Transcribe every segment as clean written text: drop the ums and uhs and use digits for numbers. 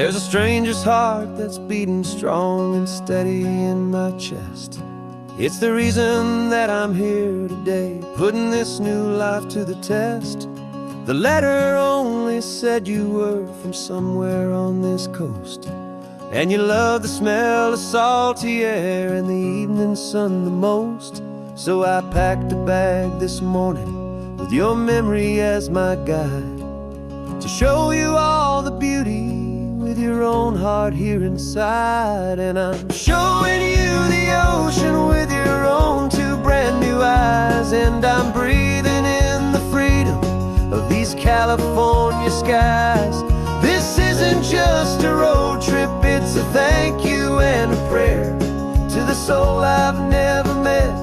There's a stranger's heart that's beating strong and steady in my chest. It's the reason that I'm here today, putting this new life to the test. The letter only said you were from somewhere on this coast, and you love the smell of salty air and the evening sun the most. So I packed a bag this morning with your memory as my guide, to show you all the beauty with your own heart here inside. And I'm showing you the ocean with your own two brand new eyes, and I'm breathing in the freedom of these California skies. This isn't just a road trip, it's a thank you and a prayer to the soul I've never met,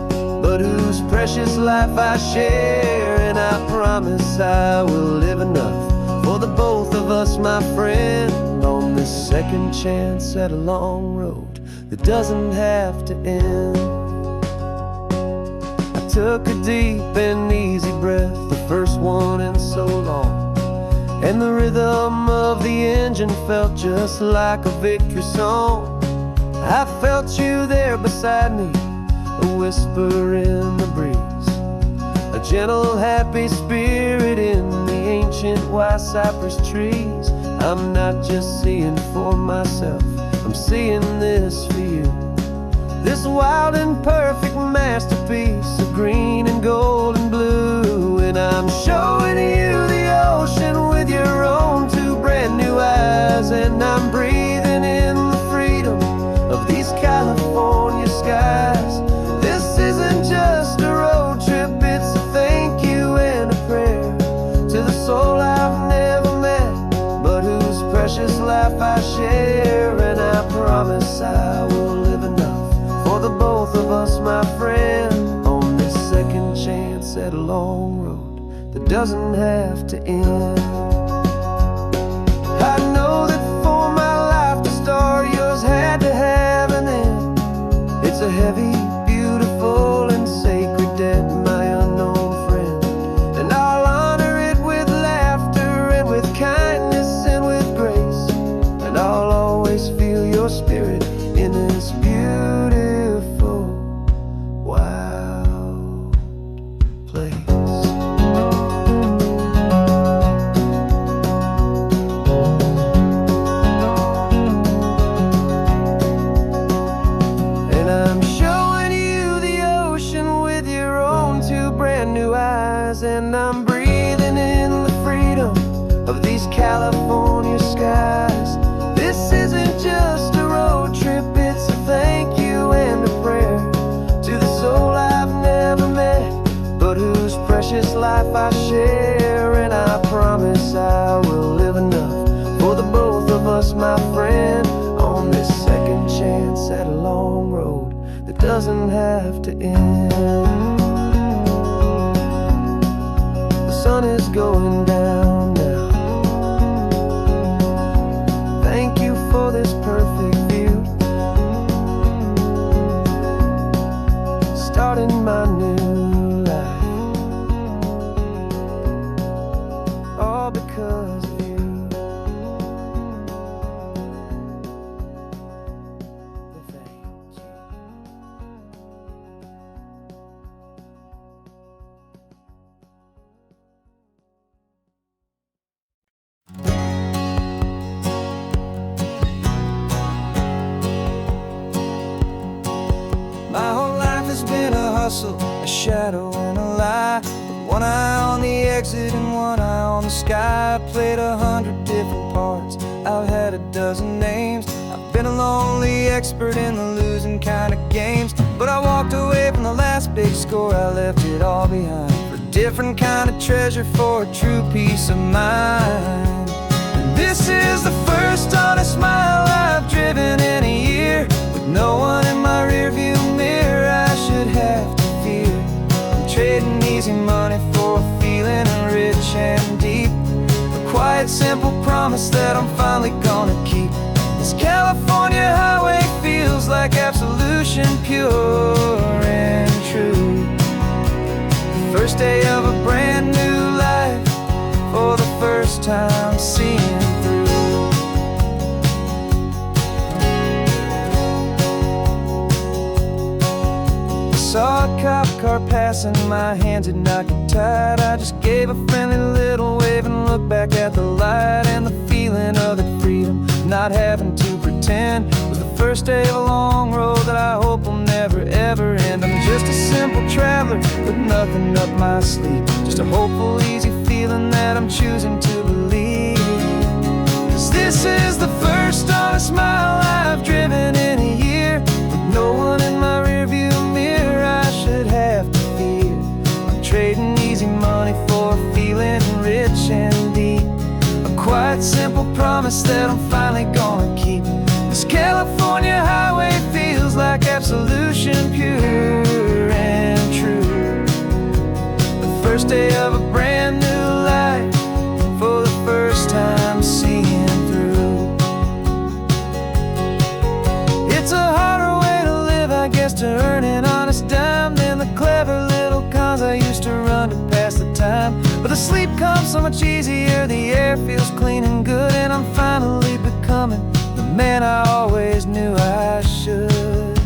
but whose precious life I share. And I promise I will live enough for the both of us, my friend, on this second chance at a long road that doesn't have to end. I took a deep and easy breath, the first one in so long, and the rhythm of the engine felt just like a victory song. I felt you there beside me, a whisper in the breeze, a gentle happy spirit in the ancient white cypress trees. I'm not just seeing for myself, I'm seeing this for you, this wild and perfect masterpiece of green and gold and blue. And I'm showing you the ocean with your own two brand new eyes, and I'm breathing in the freedom of these California skies. This isn't just a road trip, it's a thank you and a prayer to the soul I've never met, but whose precious life I share. And I promise I will live enough for the both of us, my friend, on this second chance at a long road that doesn't have to end. I know that for my life to start, yours had to have an end. It's a heavy, beautiful, and sacred debt, my unknown friend, and I'll honor it with laughter and with kindness and with grace, and I'll always feel your spirit in this beautiful, wild place. And I'm showing you the ocean with your own two brand new eyes, and I'm breathing in the freedom of these California skies. This isn't just a road trip, it's a thank you and a prayer to the soul I've never met, but whose precious life I share. And I promise I will live enough for the both of us, my friend, on this second chance at a long road that doesn't have to end. The sun is going down now. Thank you for this perfect view, starting my new life, all because of you. Thank you. My whole life has been a hustle, a shadow and a lie, with one eye on the exit and one eye on the sky. I played 100 different parts, I've had a dozen names. I've been a lonely expert in the losing kind of games, but I walked away from the last big score, I left it all behind for a different kind of treasure, for a true peace of mind. And this is the first honest mile I've driven in a year, with no one in my rearview mirror I should have to fear. I'm trading easy money for a feeling rich and deep, a quiet, simple promise that I'm finally gonna keep. This California highway feels like absolution, pure and true. The first day of a brand new life, for the first time seeing through. saw a cop car passing, my hands had not got tied. I just gave a friendly little wave and looked back at the light. And the feeling of that freedom, not having to pretend, was the first day of a long road that I hope will never ever end. I'm just a simple traveler with nothing up my sleeve, just a hopeful, easy feeling that I'm choosing to believe. 'Cause this is the first honest mile I've driven in a year, with no one in my rearview mirror I should have to fear. I'm trading easy money for a feeling rich and deep, a quiet, simple promise that I'm finally gonna keep. This California highway feels like absolution, pure and true. The first day of a brand new life, for the first time seeing through. It's a harder way to live, I guess, to earn an honest dime than the clever little cons I used to run to pass the time. But the sleep comes so much easier, the air feels clean and good, and I'm finally becoming the man I always knew I should.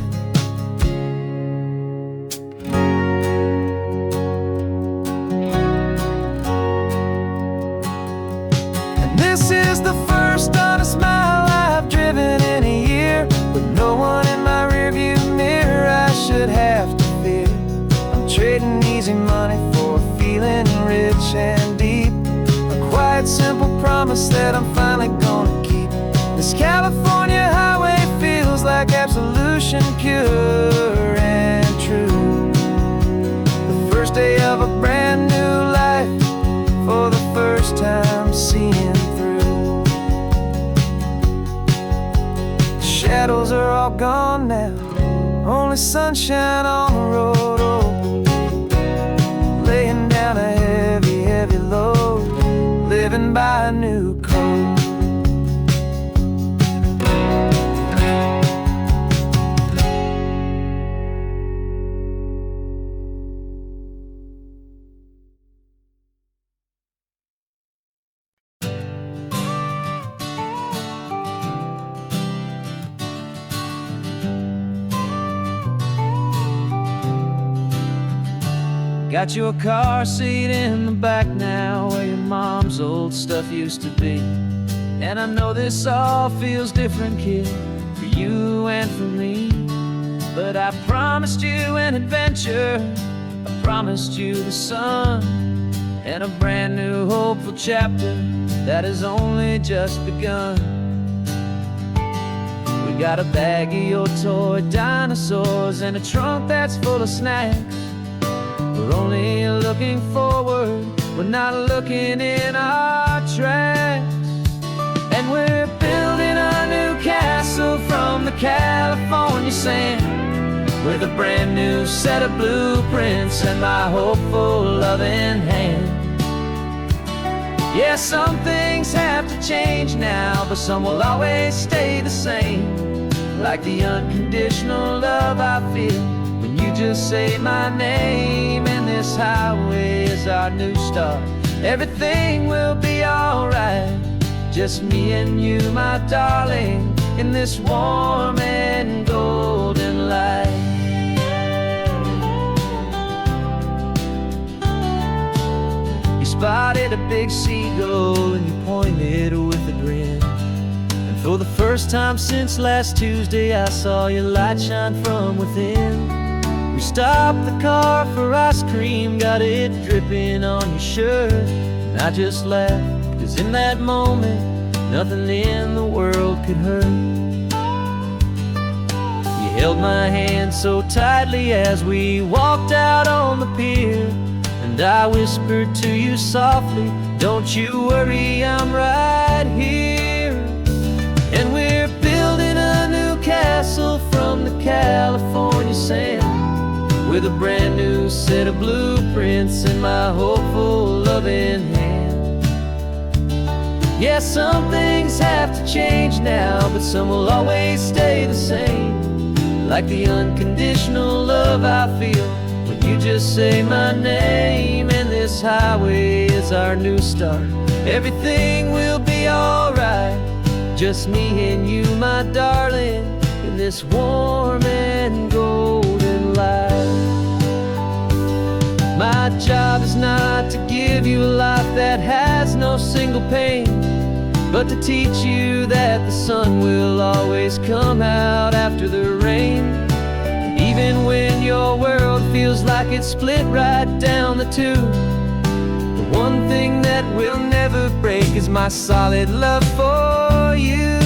And this is the first honest mile I've driven in a year, with no one in my rearview mirror I should have to fear. I'm trading easy money for a feeling rich and deep, a quiet, simple promise that I'm finally gonna keep. This California highway feels like absolution, pure and true. The first day of a brand new life, for the first time seeing through. The shadows are all gone now, only sunshine on the road. Oh, laying down a heavy, heavy load, living by a new code. Got your car seat in the back now, where your mom's old stuff used to be. And I know this all feels different, kid, for you and for me. But I promised you an adventure, I promised you the sun, and a brand new hopeful chapter that has only just begun. We got a bag of your toy dinosaurs and a trunk that's full of snacks. We're only looking forward, we're not looking in our tracks. And we're building a new castle from the California sand, with a brand new set of blueprints and my hopeful loving hand. Yeah, some things have to change now, but some will always stay the same, like the unconditional love I feel when you just say my name. And this highway is our new start, everything will be alright. Just me and you, my darling, in this warm and golden light. You spotted a big seagull and you pointed with a grin. And for the first time since last Tuesday, I saw your light shine from within. We stopped the car for ice cream, got it dripping on your shirt. And I just laughed, 'cause in that moment, nothing in the world could hurt. You held my hand so tightly as we walked out on the pier, and I whispered to you softly, don't you worry, I'm right here. And we're building a new castle from the California sand, with a brand new set of blueprints in my hopeful loving hand. Yeah, some things have to change now, but some will always stay the same, like the unconditional love I feel when you just say my name. And this highway is our new start, everything will be alright. Just me and you, my darling, in this warm and golden light. job is not to give you a life that has no single pain, but to teach you that the sun will always come out after the rain. Even when your world feels like it's split right down the two, the one thing that will never break is my solid love for you.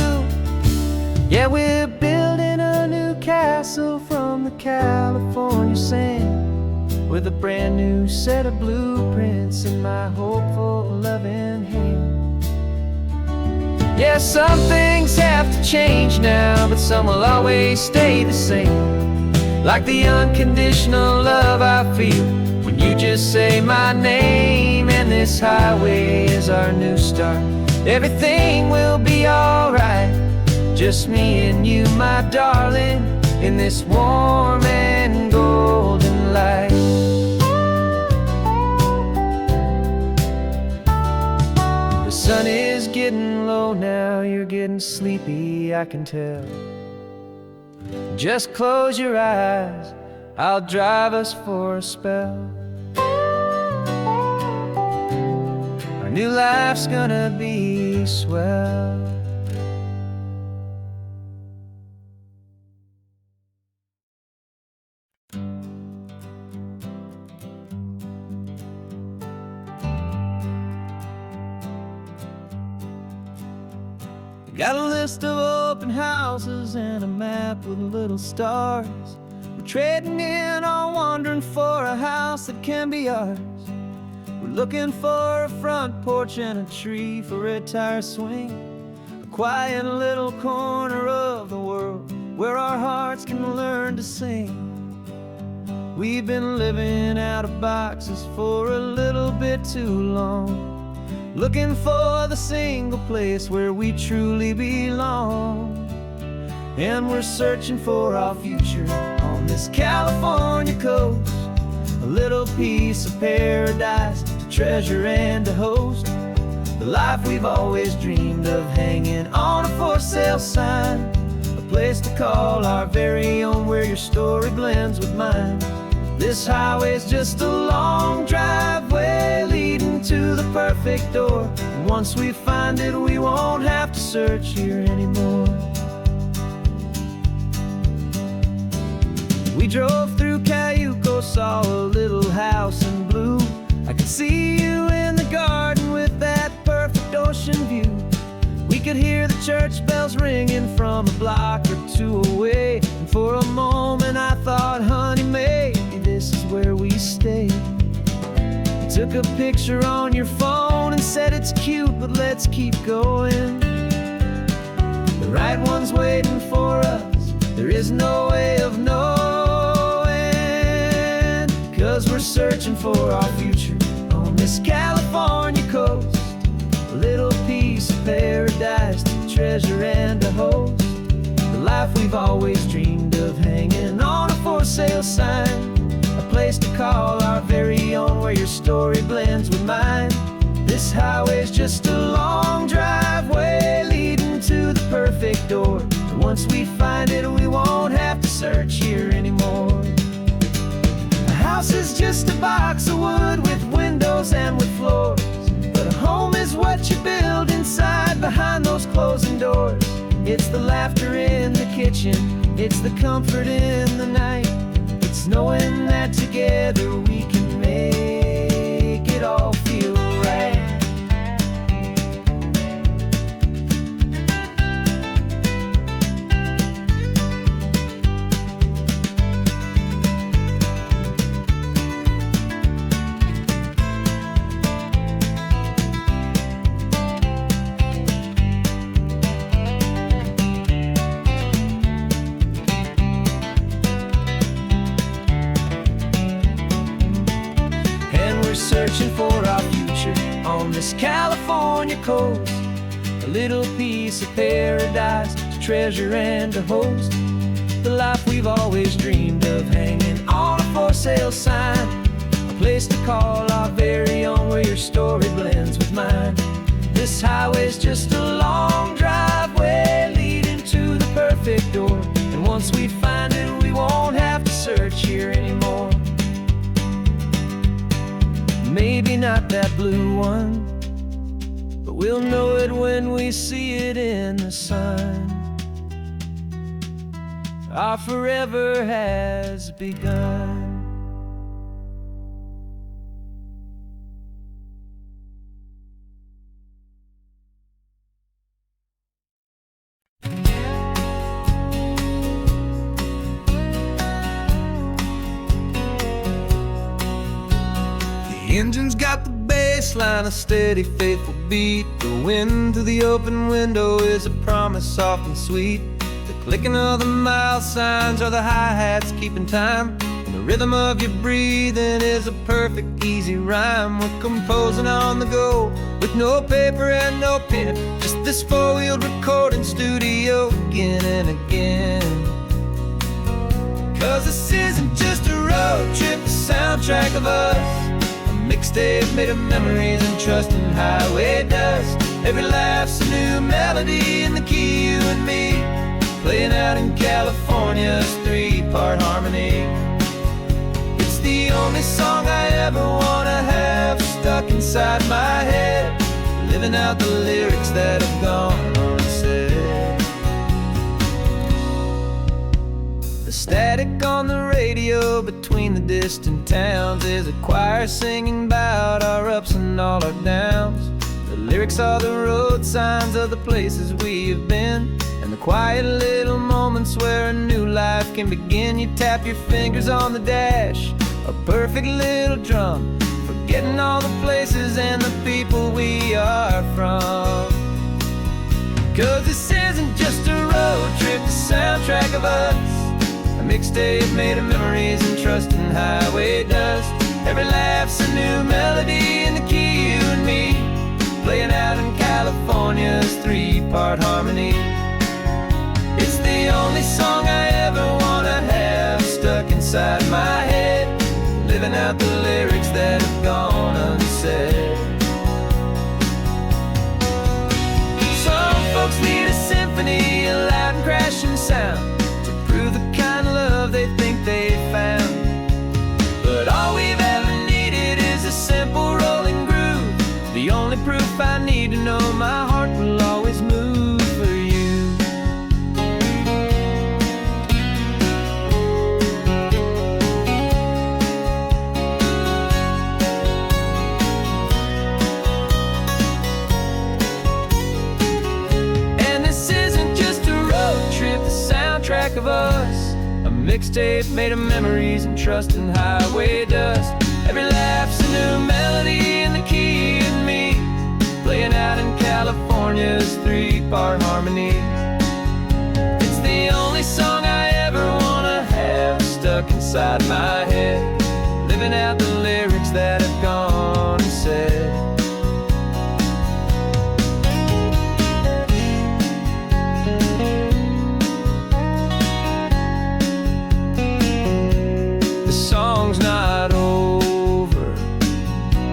Yeah, we're building a new castle from the California sand, with a brand new set of blueprints in my hopeful, loving hand. Yeah, some things have to change now, but some will always stay the same. Like the unconditional love I feel when you just say my name. And this highway is our new start. Everything will be alright, just me and you, my darling, in this warm and golden light. The sun is getting low now, you're getting sleepy, I can tell. Just close your eyes, I'll drive us for a spell. Our new life's gonna be swell. Got a list of open houses and a map with little stars. We're trading in or wandering for a house that can be ours. We're looking for a front porch and a tree for a tire swing, a quiet little corner of the world where our hearts can learn to sing. We've been living out of boxes for a little bit too long, looking for the single place where we truly belong. And we're searching for our future on this California coast, a little piece of paradise to treasure and to host, the life we've always dreamed of, hanging on a for sale sign, a place to call our very own, where your story blends with mine. This highway's just a long driveway leading to the perfect door, and once we find it, we won't have to search here anymore. We drove through Cayuco, saw a little house in blue. I could see you in the garden with that perfect ocean view. We could hear the church bells ringing from a block or two away, and for a moment I thought, honey, maybe this is where we stay. You took a picture on your phone and said it's cute, but let's keep going. The right one's waiting for us, there is no way of knowing, 'cause we're searching for our future on this California coast, a little piece of paradise to treasure and to host, the life we've always dreamed of, hanging on a for sale sign, a place to call our very own, where your story blends with mine. This highway's just a long driveway leading to the perfect door, and once we find it, we won't have to search here anymore. A house is just a box of wood with windows and with floors, but a home is what you build inside behind those closing doors. It's the laughter in the kitchen, it's the comfort in the night, it's knowing that together we can make it all feel right. Searching for our future on this California coast, a little piece of paradise to treasure and to host, the life we've always dreamed of, hanging on a for sale sign, a place to call our very own, where your story blends with mine. This highway's just a long driveway leading to the perfect door, and once we find it, we won't have to search here anymore. not that blue one, but we'll know it when we see it in the sun. Our forever has begun. The engine's got the bass line, a steady, faithful beat. The wind through the open window is a promise soft and sweet. The clicking of the mile signs are the hi-hats keeping time, and the rhythm of your breathing is a perfect, easy rhyme. We're composing on the go with no paper and no pen, just this four-wheeled recording studio again and again. 'Cause this isn't just a road trip, the soundtrack of us. Mixtape made of memories and trust in highway dust. Every laugh's a new melody in the key, you and me, playing out in California's three-part harmony. It's the only song I ever wanna have stuck inside my head, living out the lyrics that have gone unsaid. The static on the radio between the distant towns is a choir singing about our ups and all our downs. The lyrics are the road signs of the places we have been, and the quiet little moments where a new life can begin. You tap your fingers on the dash, a perfect little drum, forgetting all the places and the people we are from. 'Cause this isn't just a road trip, the soundtrack of us. A mixtape made of memories and trust in highway dust. Every laugh's a new melody in the key, you and me, playing out in California's three-part harmony. It's the only song I ever wanna have stuck inside my head, living out the lyrics that have gone unsaid. Some folks need a symphony, a loud and crashing sound, to prove the kind of love they think they found. But all we've ever needed is a simple rolling groove, the only proof I need to know my heart will always move for you. And this isn't just a road trip, the soundtrack of us. A mixtape made of memories and trust in highway dust. Every laugh's a new melody in the key and me, playing out in California's three-part harmony. It's the only song I ever wanna have stuck inside my head, living out the lyrics that have gone unsaid. Song's not over,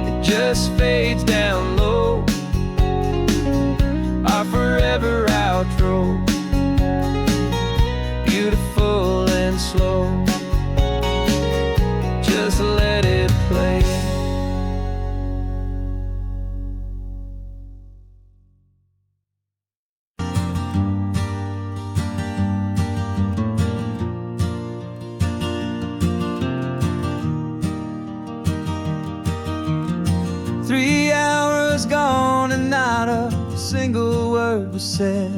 it just fades down low. Our forever outro, beautiful and slow. Just let it play. Gone and not a single word was said,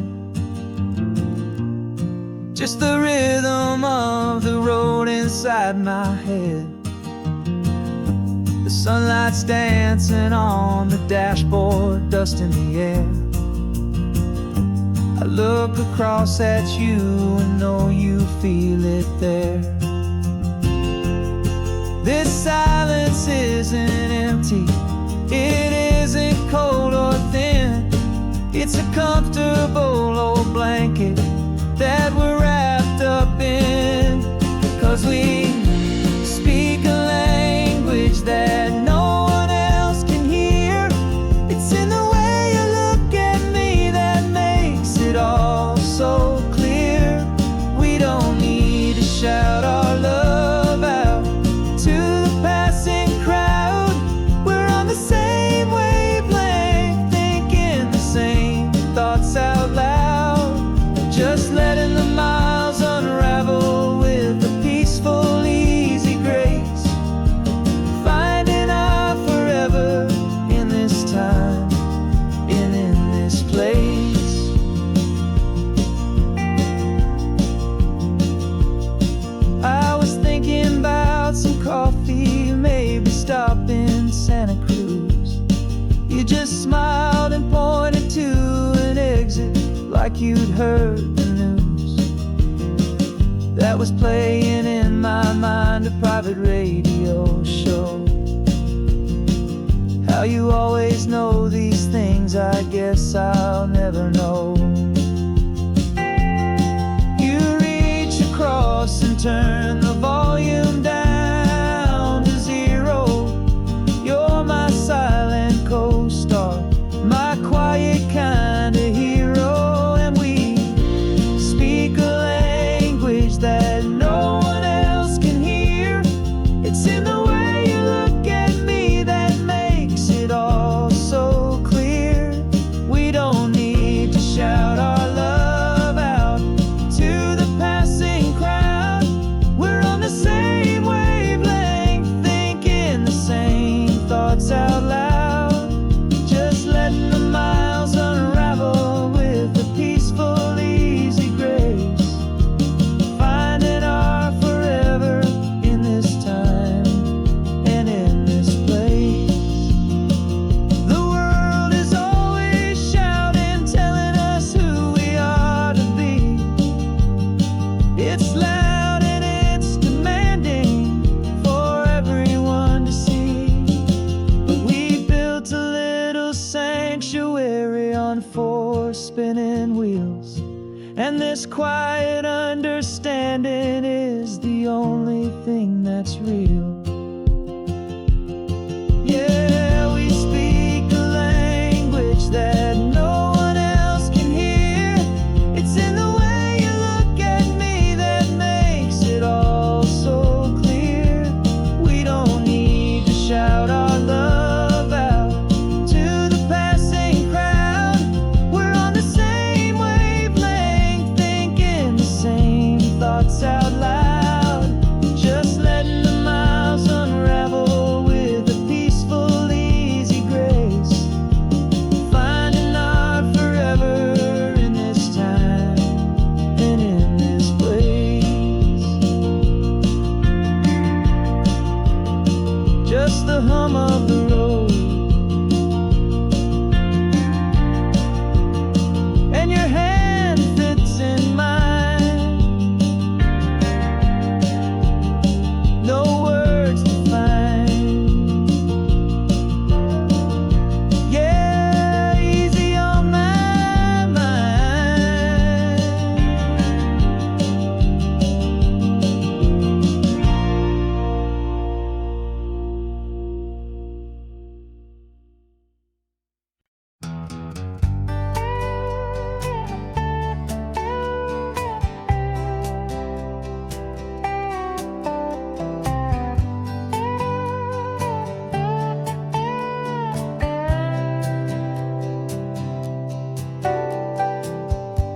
just the rhythm of the road inside my head. The sunlight's dancing on the dashboard, dust in the air. I look across at you and know you feel it there. This silence isn't empty, it isn't cold or thin. It's a comfortable old blanket that we're wrapped up in. 'Cause we speak a language that no one else can hear. It's in the way you look at me that makes it all so clear. We don't need to shout our love out to the passing crowd. We're on the same smiled and pointed to an exit like you'd heard the news. That was playing in my mind, a private radio show. How you always know these things, I guess I'll never know. You reach across and turn the volume down to 0. You're my silent co-star, my quiet kind of hero. And we speak a language that no one else can hear. It's in the way you look at me that makes it all so clear. We don't need to shout our love out to the passing crowd. We're on the same wavelength, thinking the same thoughts out loud. Just letting the miles unravel with a peaceful, easy grace. Finding our forever in this time and in this place. The world is always shouting, telling us who we are to be. It's loud and it's demanding for everyone to see. But we built a little sanctuary on 4 spinning wheels, and this quiet understanding is the only thing that's real. Yeah, we speak a language that no one else can hear. It's in the way you look at me that makes it all so clear. We don't need to shout our love out to the passing crowd. We're on the same wavelength, thinking the same thoughts out loud. Just letting the miles unravel with a peaceful, easy grace. Finding our forever in this time and in this place. Just the hum of the road and your hand fits in mine. No words to find. Yeah, easy on my mind.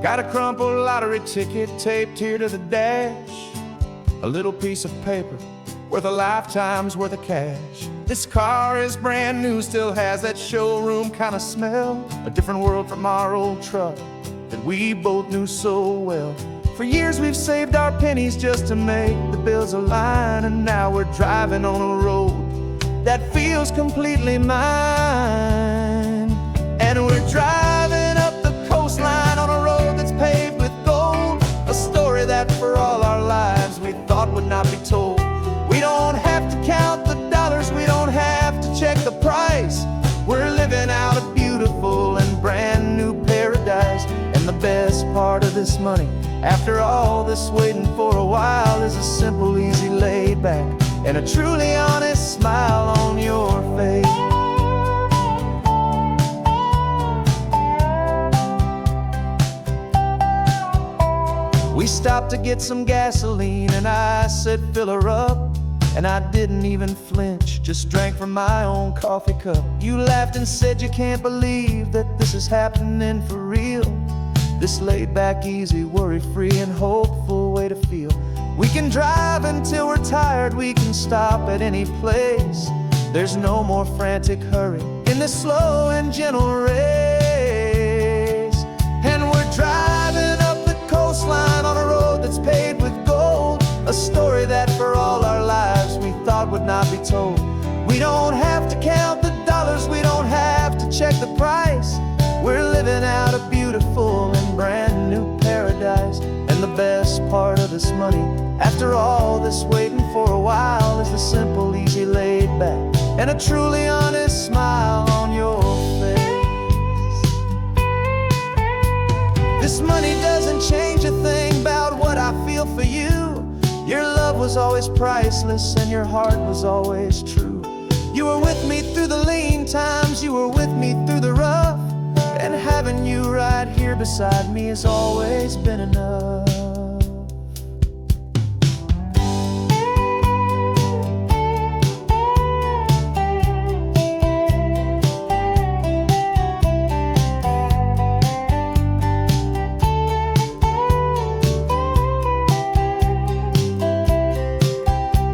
Got a crumpled lottery ticket taped here to the dash. A little piece of paper worth a lifetime's worth of cash. This car is brand new, still has that showroom kind of smell. A different world from our old truck that we both knew so well. For years we've saved our pennies just to make the bills align, and now we're driving on a road that feels completely mine. And we're driving up the coastline on a road that's paved with gold, a story that for all our lives we thought would not be told. We don't have to count the dollars, we don't have to check the price. We're living out a beautiful and brand new paradise. And the best part of this money, after all this waiting for a while, is a simple, easy, laid back and a truly honest smile on your face. We stopped to get some gasoline and I said fill her up, and I didn't even flinch, just drank from my own coffee cup. You laughed and said you can't believe that this is happening for real. This laid back, easy, worry-free and hopeful way to feel. We can drive until we're tired, we can stop at any place. There's no more frantic hurry in this slow and gentle race. And we're driving up the coastline on a road that's paved with gold, a story that for all our lives we thought would not be told. We don't have to count the dollars, we don't have to check the price. We're living out a beautiful and brand new paradise. And the best part of this money, after all this waiting for a while, is the simple, easy, laid back, and a truly honest smile on your face. This money doesn't change a thing about what I feel for you. Your love was always priceless and your heart was always true. You were with me through the lean times, you were with me through the rough, and having you right here beside me has always been enough.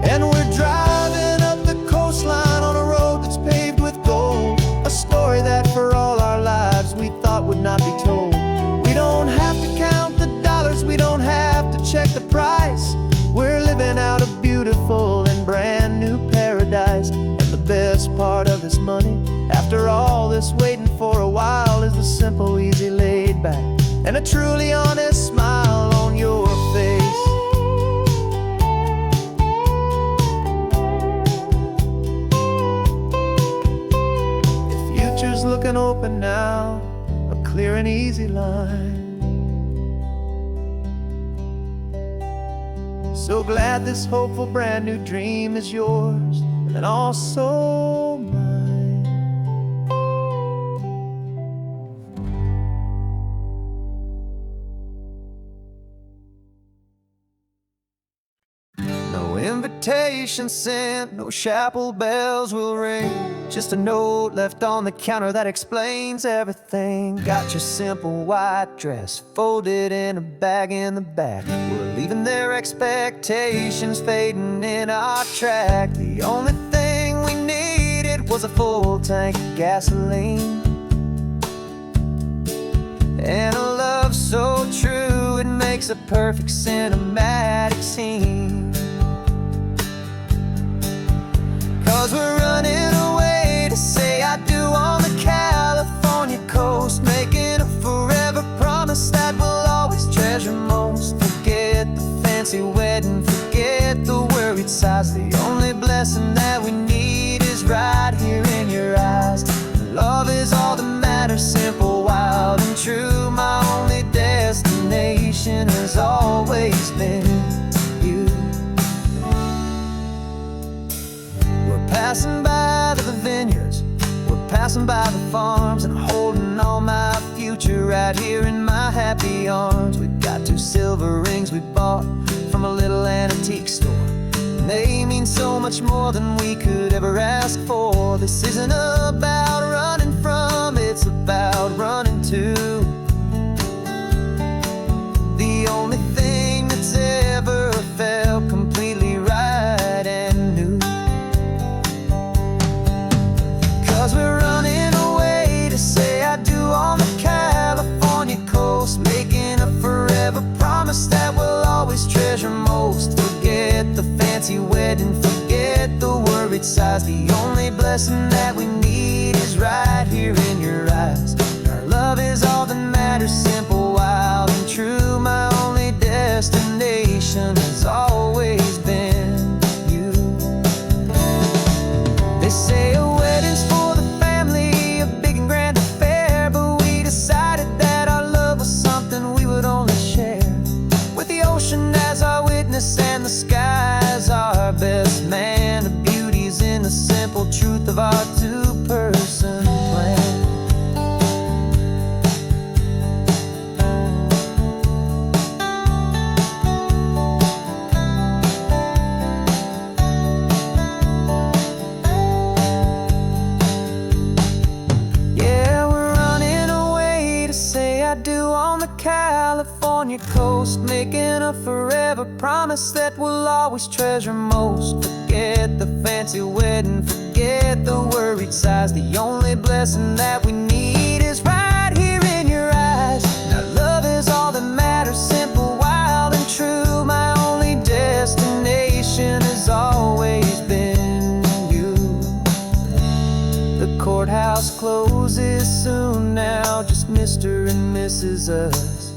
And we're driving up the coastline on a road that's paved with gold, a story that for all our lives we thought would not be told. We don't have to count the dollars, we don't have to check the price. We're living out a beautiful and brand new paradise. And the best part of this money, after all this waiting for a while, is the simple, easy, laid back, and a truly honest smile on your face. Looking open now, a clear and easy line. So glad this hopeful brand new dream is yours and also mine. No invitation sent, no chapel bells will ring, just a note left on the counter that explains everything. Got your simple white dress folded in a bag in the back. We're leaving their expectations fading in our track. The only thing we needed was a full tank of gasoline, and a love so true it makes a perfect cinematic scene. 'Cause we're running away to say I do on the California coast, making a forever promise that we'll always treasure most. Forget the fancy wedding, forget the worried sighs. The only blessing that we need is right here in your eyes. Love is all that matters, simple, wild, and true. My only destination has always been you. Passing by the vineyards, we're passing by the farms, and holding all my future right here in my happy arms. We've got 2 silver rings we bought from a little antique store, and they mean so much more than we could ever ask for. This isn't about running from, it's about running to. The only thing that's ever felt completely right and new. 'Cause we're running away to say I do on the California coast, making a forever promise that we'll always treasure most. Forget the fancy wedding, forget the worried sighs. The only blessing that we need is right here in your eyes. Our love is all that matters, simple, wild, and true. My only destination has always been you. They say a wedding's for the family, a big and grand affair, but we decided that our love was something we would only share with the ocean as our witness and the sky as our best man. The beauty's in the simple truth of our 2-person plan. California coast, making a forever promise that we'll always treasure most. Forget the fancy wedding, forget the worried sighs. The only blessing that we need is right here in your eyes. Now love is all that matters, simple, wild, and true. My only destination has always been you. The courthouse closes Mr. and Mrs. Us,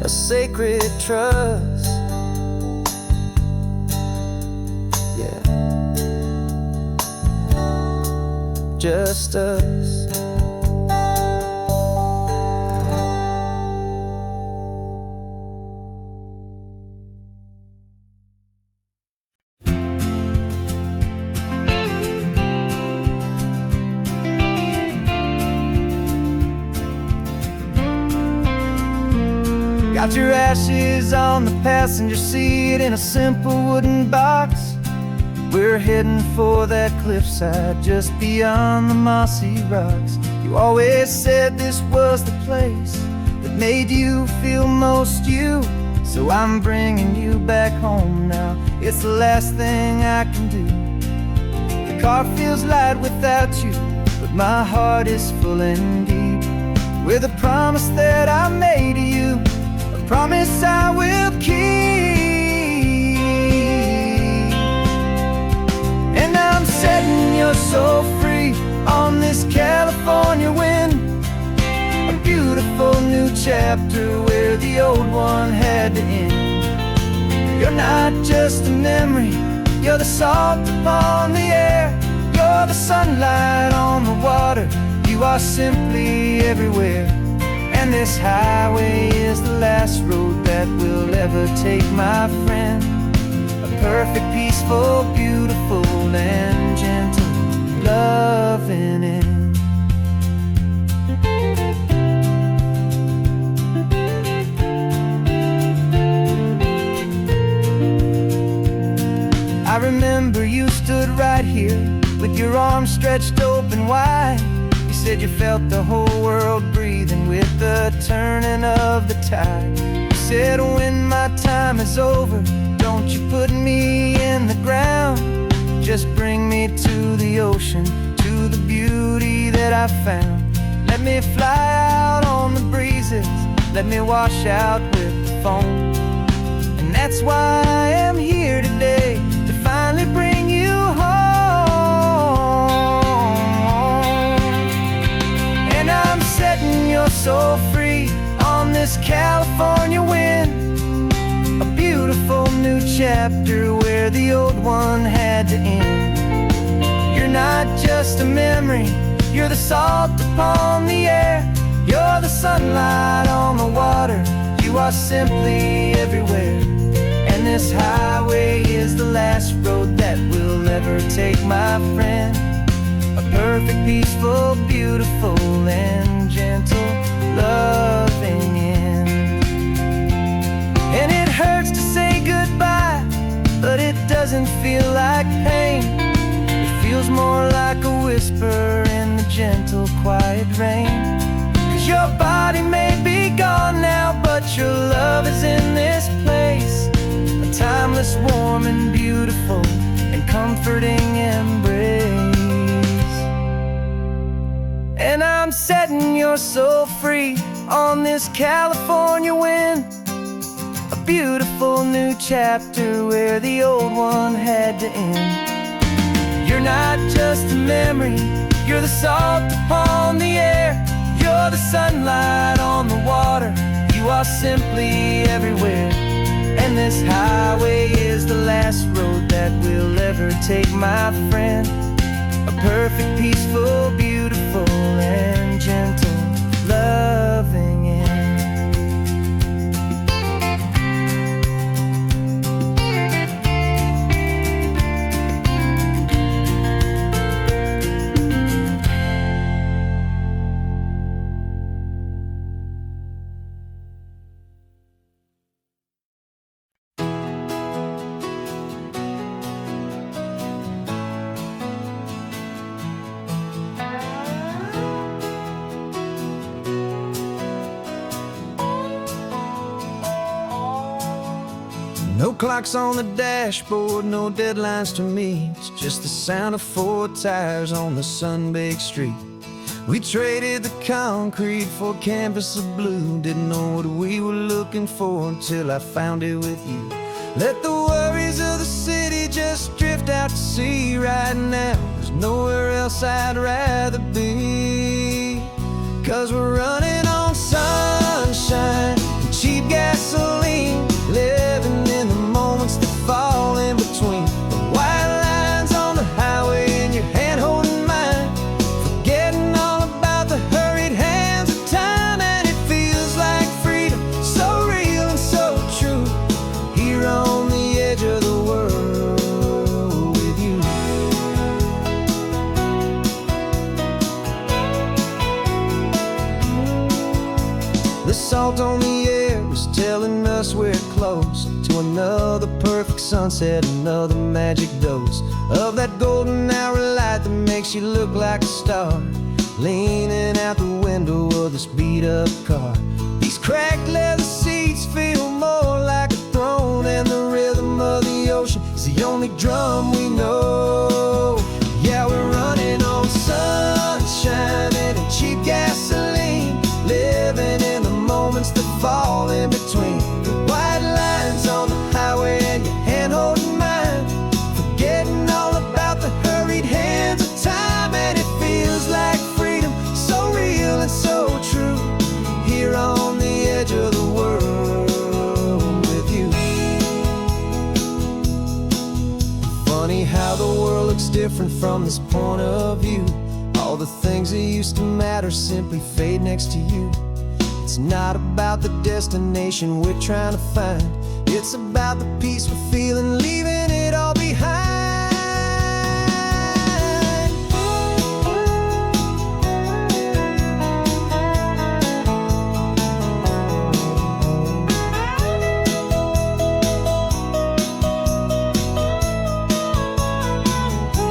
a sacred trust. Yeah, just us. Got your ashes on the passenger seat in a simple wooden box. We're heading for that cliffside just beyond the mossy rocks. You always said this was the place that made you feel most you. So I'm bringing you back home now. It's the last thing I can do. The car feels light without you, but my heart is full and deep with a promise that I made to you, a promise I will keep. And I'm setting your soul free on this California wind, a beautiful new chapter where the old one had to end. You're not just a memory, you're the salt upon the air, you're the sunlight on the water, you are simply everywhere. And this highway is the last road that we'll ever take, my friend. A perfect, peaceful, beautiful, and gentle loving end. I remember you stood right here with your arms stretched open wide. You said you felt the whole world breathing with the turning of the tide. You said when my time is over, don't you put me in the ground, just bring me to the ocean, to the beauty that I found. Let me fly out on the breezes, let me wash out with the foam. And that's why I am here today, to finally bring you home. And I'm setting your soul free on this California wind, a beautiful new chapter where the old one had to end. You're not just a memory, you're the salt upon the air, you're the sunlight on the water, you are simply everywhere. And this highway is the last road that we'll ever take, my friend. A perfect, peaceful, beautiful, and gentle loving end. And it hurts to say goodbye, but it doesn't feel like pain. It feels more like a whisper in the gentle, quiet rain. 'Cause your body may be gone now, but your love is in this place, a timeless, warm, and beautiful, and comforting embrace. And I'm setting your soul free on this California wind, a beautiful new chapter where the old one had to end. You're not just a memory, you're the salt upon the air, you're the sunlight on the water, you are simply everywhere. And this highway is the last road that we'll ever take, my friend. A perfect, peaceful, beautiful, and gentle loving end. No clocks on the dashboard, no deadlines to meet, just the sound of 4 tires on the sun-baked street. We traded the concrete for a canvas of blue, didn't know what we were looking for until I found it with you. Let the worries of the city just drift out to sea right now, there's nowhere else I'd rather be. 'cause we're running on sunshine and cheap gasoline, living in the moments that fall in between the white lines on the highway and your hand holding mine, forgetting all about the hurried hands of time. And it feels like freedom, so real and so true, here on the edge of the world with you. The salt on the air is telling us we're close to another perfect sunset, another magic dose of that golden hour light that makes you look like a star, leaning out the window of this beat-up car. These cracked leather seats feel more like a throne, and the rhythm of the ocean is the only drum we know. Yeah, we're running on sunshine and a cheap gasoline, living in the moments that fall in between the white lines on the highway and your hand holding mine, forgetting all about the hurried hands of time. And it feels like freedom, so real and so true, here on the edge of the world with you. Funny how the world looks different from this point of view. All the things that used to matter simply fade next to you. It's not about the destination we're trying to find, it's about the peace we're feeling, leaving it all behind.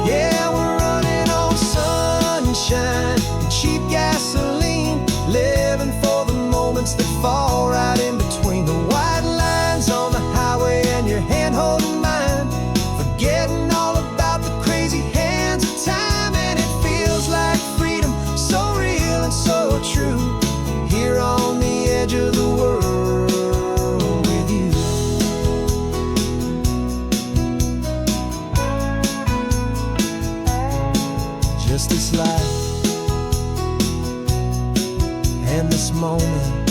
Yeah, we're running on sunshine and cheap gasoline, living for the moments that fall right in between the white lines on the highway and your hand holding mine, forgetting all about the crazy hands of time. And it feels like freedom, so real and so true, here on the edge of the world with you. Just this life and this moment,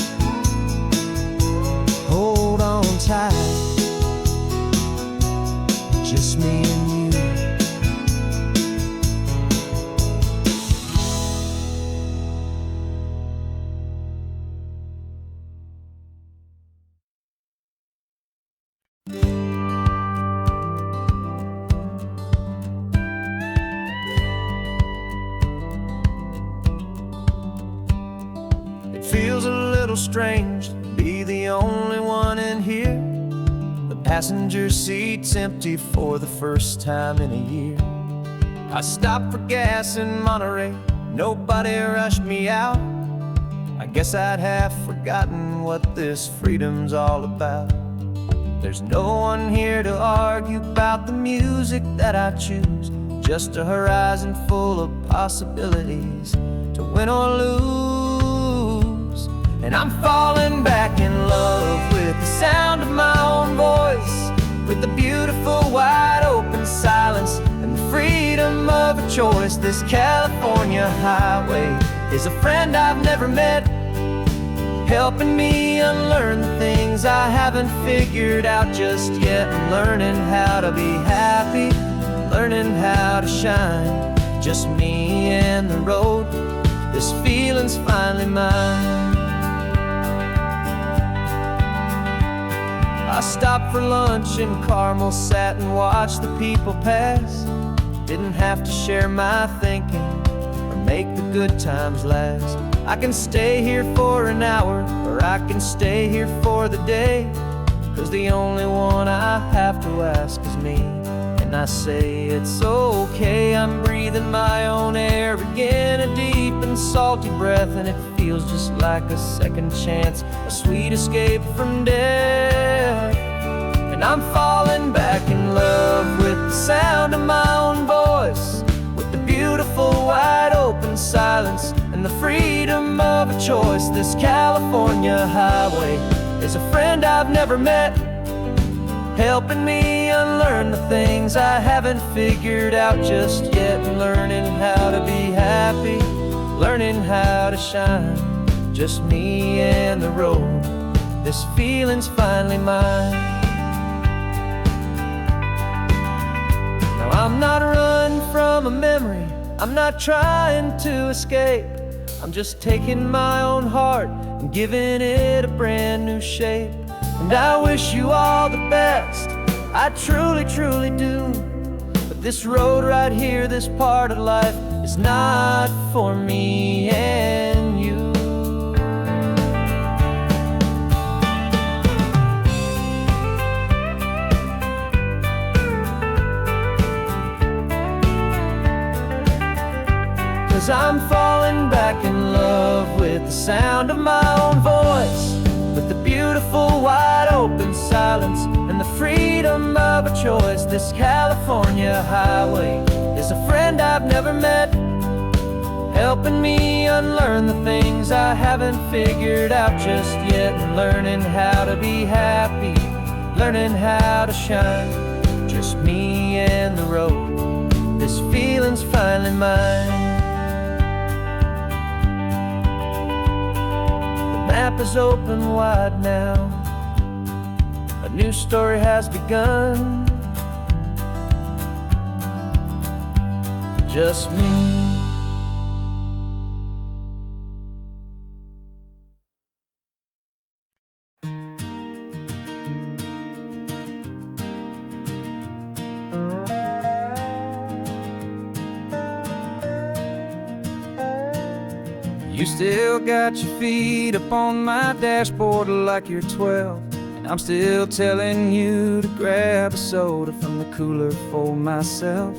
hold on tight, just me and you. It feels a little strange to be the only one in here. The passenger seat's empty for the first time in a year. I stopped for gas in Monterey, nobody rushed me out. I guess I'd have forgotten what this freedom's all about. There's no one here to argue about the music that I choose, just a horizon full of possibilities to win or lose. And I'm falling back in love with the sound of my own voice, with the beautiful wide open silence and the freedom of a choice. This California highway is a friend I've never met, helping me unlearn the things I haven't figured out just yet. I'm learning how to be happy, learning how to shine, just me and the road. This feeling's finally mine. I stopped for lunch in Carmel, sat and watched the people pass. Didn't have to share my thinking or make the good times last. I can stay here for an hour, or I can stay here for the day, 'cause the only one I have to ask is me. And I say it's okay, I'm breathing my own air again, a deep and salty breath, and it feels just like a second chance, a sweet escape from death. And I'm falling back in love with the sound of my own voice, with the beautiful wide open silence and the freedom of a choice. This California highway is a friend I've never met, helping me unlearn the things I haven't figured out just yet, and learning how to be happy, learning how to shine. Just me and the road, this feeling's finally mine. Now I'm not running from a memory, I'm not trying to escape. I'm just taking my own heart and giving it a brand new shape. And I wish you all the best, I truly, truly do. But this road right here, this part of life, is not for me and you. 'Cause I'm falling back in love with the sound of my own voice, with the beautiful wide open silence and the freedom of a choice. This California highway is a friend I've never met, helping me unlearn the things I haven't figured out just yet, and learning how to be happy, learning how to shine. Just me and the road, this feeling's finally mine. The map is open wide now, a new story has begun. Just me. You still got your feet up on my dashboard like you're 12, and I'm still telling you to grab a soda from the cooler for myself.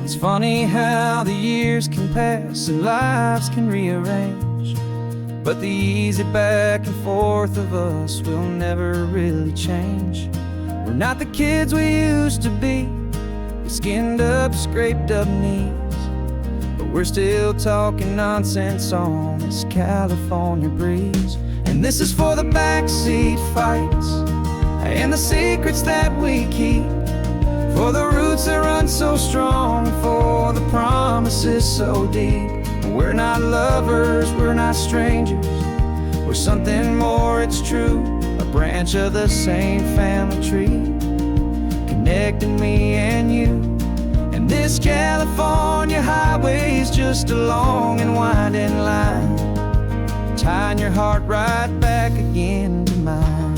It's funny how the years can pass and lives can rearrange, but the easy back and forth of us will never really change. We're not the kids we used to be, with skinned up, scraped up knees, but we're still talking nonsense on this California breeze. And this is for the backseat fights and the secrets that we keep, for the roots that run so strong, for the promises so deep. We're not lovers, we're not strangers, we're something more, it's true. A branch of the same family tree, connecting me and you. And this California highway is just a long and winding line, tying your heart right back again to mine.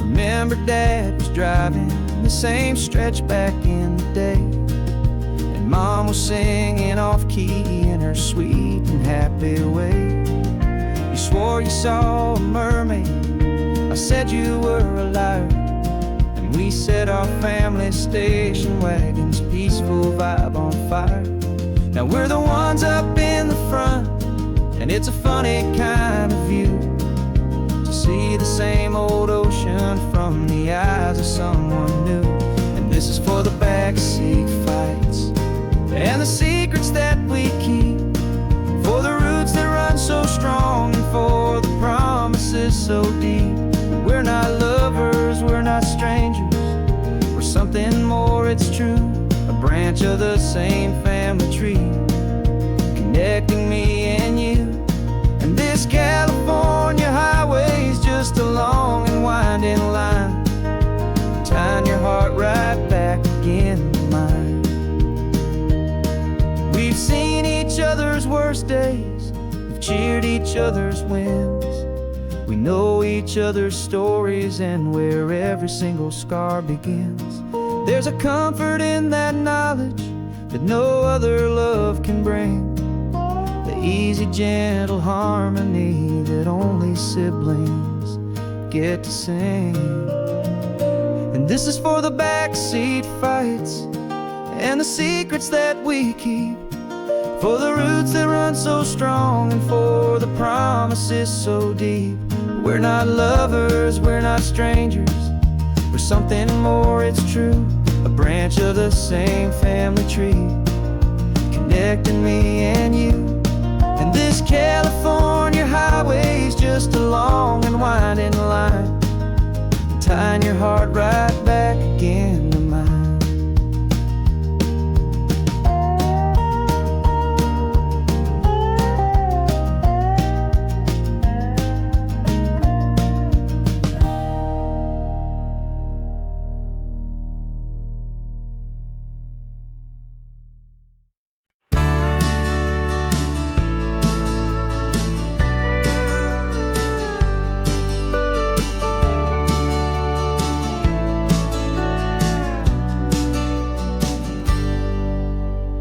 Remember Dad was driving the same stretch back in the day, and Mom was singing off-key in her sweet and happy way. You swore you saw a mermaid, I said you were a liar, and we set our family station wagon's peaceful vibe on fire. Now we're the ones up in the front, and it's a funny kind of view to see the same old ocean from the eyes of someone new. And this is for the backseat fights and the secrets that we keep, for the roots that run so strong, and for the promises so deep. We're not lovers, we're not strangers, we're something more, it's true. A branch of the same family tree, connecting me and you. And this California highway is just a long and winding line, tying your heart right back again to mine. We've seen each other's worst days, we've cheered each other's wins, we know each other's stories and where every single scar begins. There's a comfort in that knowledge that no other love can bring, the easy, gentle harmony that only siblings get to sing. And this is for the backseat fights and the secrets that we keep, for the roots that run so strong, and for the promises so deep. We're not lovers, we're not strangers, we're something more, it's true. A branch of the same family tree, connecting me and you. And this California highway is just a long and winding line, tying your heart right back again to mine.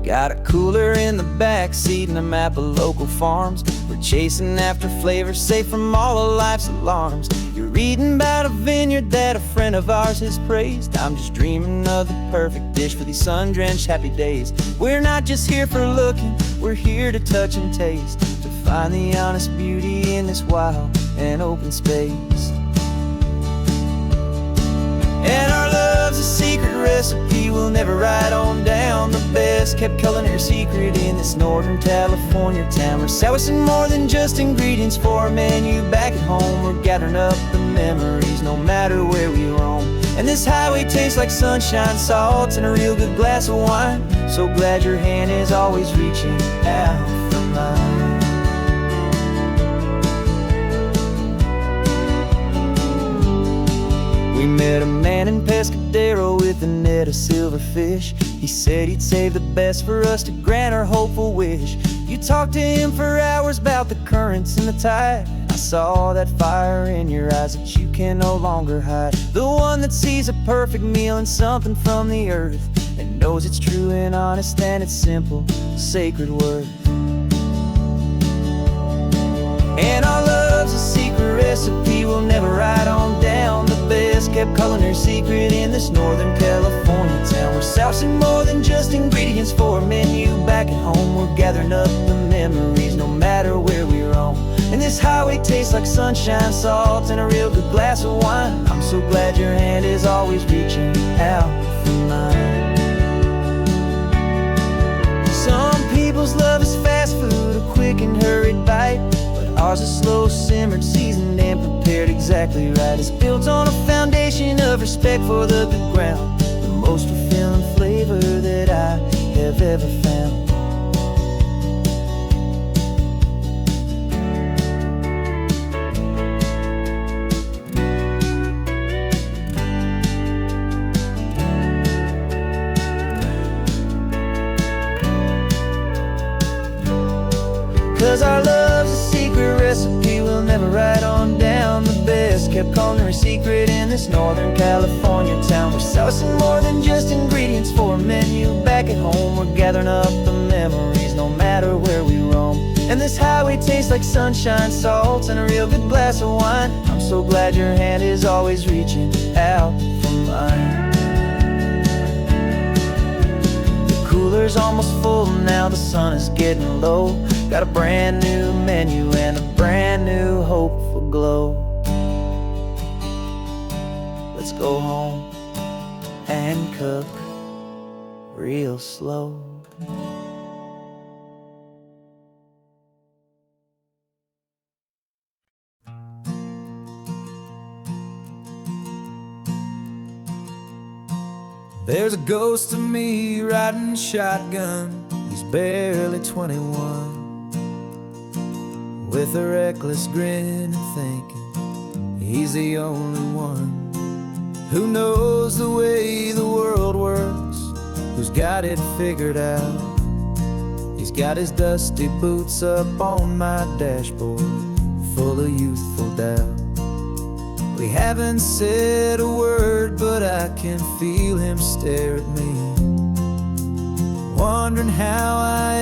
Got a cooler in the back seat and a map of local farms. We're chasing after flavors safe from all of life's alarms. You're reading about a vineyard that a friend of ours has praised. I'm just dreaming of the perfect dish for these sun-drenched happy days. We're not just here for looking, we're here to touch and taste, to find the honest beauty in this wild and open space. And our love's a secret recipe we'll never write on down. The best kept culinary secret in this Northern California town. We're sourcing more than just ingredients for our menu back at home. We're gathering up the memories no matter where we roam. And this highway tastes like sunshine, salt, and a real good glass of wine. So glad your hand is always reaching out for mine. We met a man in Pescadero with a net of silverfish. He said he'd save the best for us to grant our hopeful wish. You talked to him for hours about the currents and the tide. I saw that fire in your eyes that you can no longer hide. The one that sees a perfect meal in something from the earth, and knows it's true and honest and it's simple, sacred worth. And our love's a secret recipe we'll never write on down. The best kept culinary secret in this Northern California town. We're sourcing more than just ingredients for a menu back at home. We're gathering up the memories no matter where we roam. And this highway tastes like sunshine, salt, and a real good glass of wine. I'm so glad your hand is always reaching out for mine. Some people's love is fast food, a quick and hurried bite. Ours is slow simmered, seasoned and prepared exactly right. It's built on a foundation of respect for the good ground. The most fulfilling flavor that I have ever found. 'Cause our love's a secret recipe we'll never write on down. The best kept culinary secret in this Northern California town. We're sourcing more than just ingredients for a menu back at home. We're gathering up the memories no matter where we roam. And this highway tastes like sunshine, salt, and a real good glass of wine. I'm so glad your hand is always reaching out for mine. The cooler's almost full now, the sun is getting low. Got a brand new menu and a brand new hopeful glow. Let's go home and cook real slow. There's a ghost of me riding shotgun. He's barely 21, with a reckless grin and thinking he's the only one who knows the way the world works, who's got it figured out. He's got his dusty boots up on my dashboard, full of youthful doubt. We haven't said a word, but I can feel him stare at me, wondering how I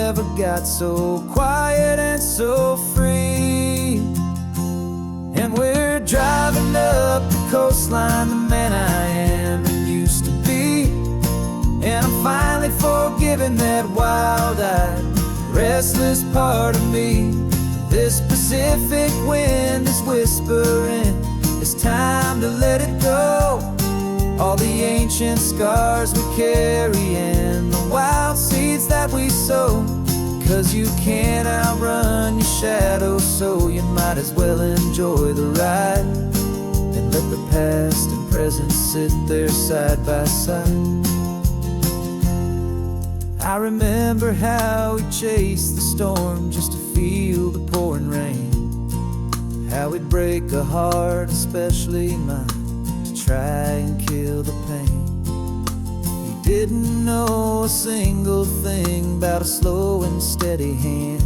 ever got so quiet and so free. And we're driving up the coastline, the man I am and used to be. And I'm finally forgiving that wild-eyed, restless part of me. This Pacific wind is whispering, it's time to let it go. All the ancient scars we carry and the wild seeds that we sow. 'Cause you can't outrun your shadow, so you might as well enjoy the ride and let the past and present sit there side by side. I remember how we chased the storm just to feel the pouring rain, how we'd break a heart, especially mine, to try and kill the pain. He didn't know a single thing about a slow and steady hand.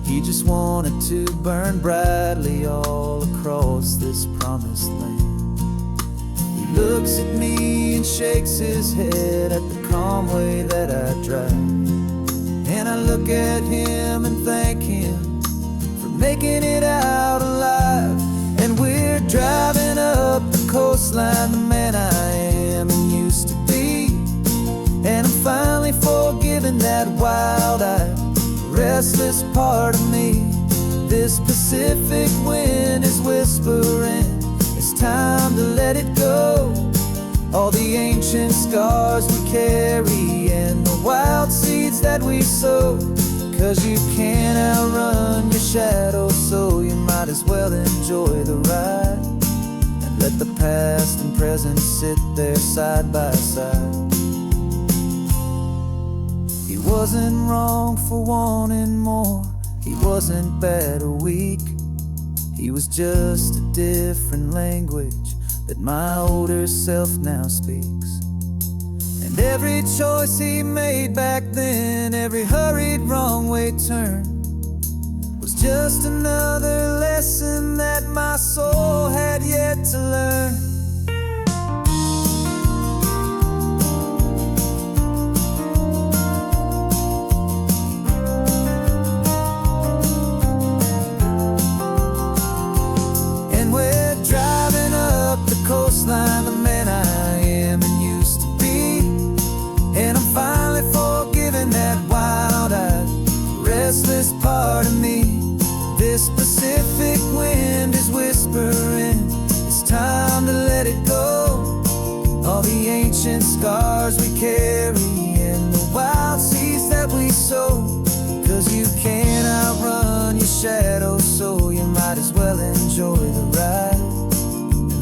He just wanted to burn brightly all across this promised land. He looks at me and shakes his head at the calm way that I drive. And I look at him and thank him for making it out alive. And we're driving up the coastline, the man I am and used to be. And I'm finally forgiving that wild-eyed, restless part of me. This Pacific wind is whispering, it's time to let it go. All the ancient scars we carry and the wild seeds that we sow. 'Cause you can't outrun your shadow, so you might as well enjoy the ride. And let the past and present sit there side by side. He wasn't wrong for wanting more, he wasn't bad or weak. He was just a different language that my older self now speaks. And every choice he made back then, every hurried wrong way turn, was just another lesson that my soul had yet to learn. Coastline, the man I am and used to be. And I'm finally forgiving that wild-eyed, restless part of me. This Pacific wind is whispering, it's time to let it go. All the ancient scars we carry and the wild seeds that we sow. 'Cause you can't outrun your shadow, so you might as well enjoy the ride.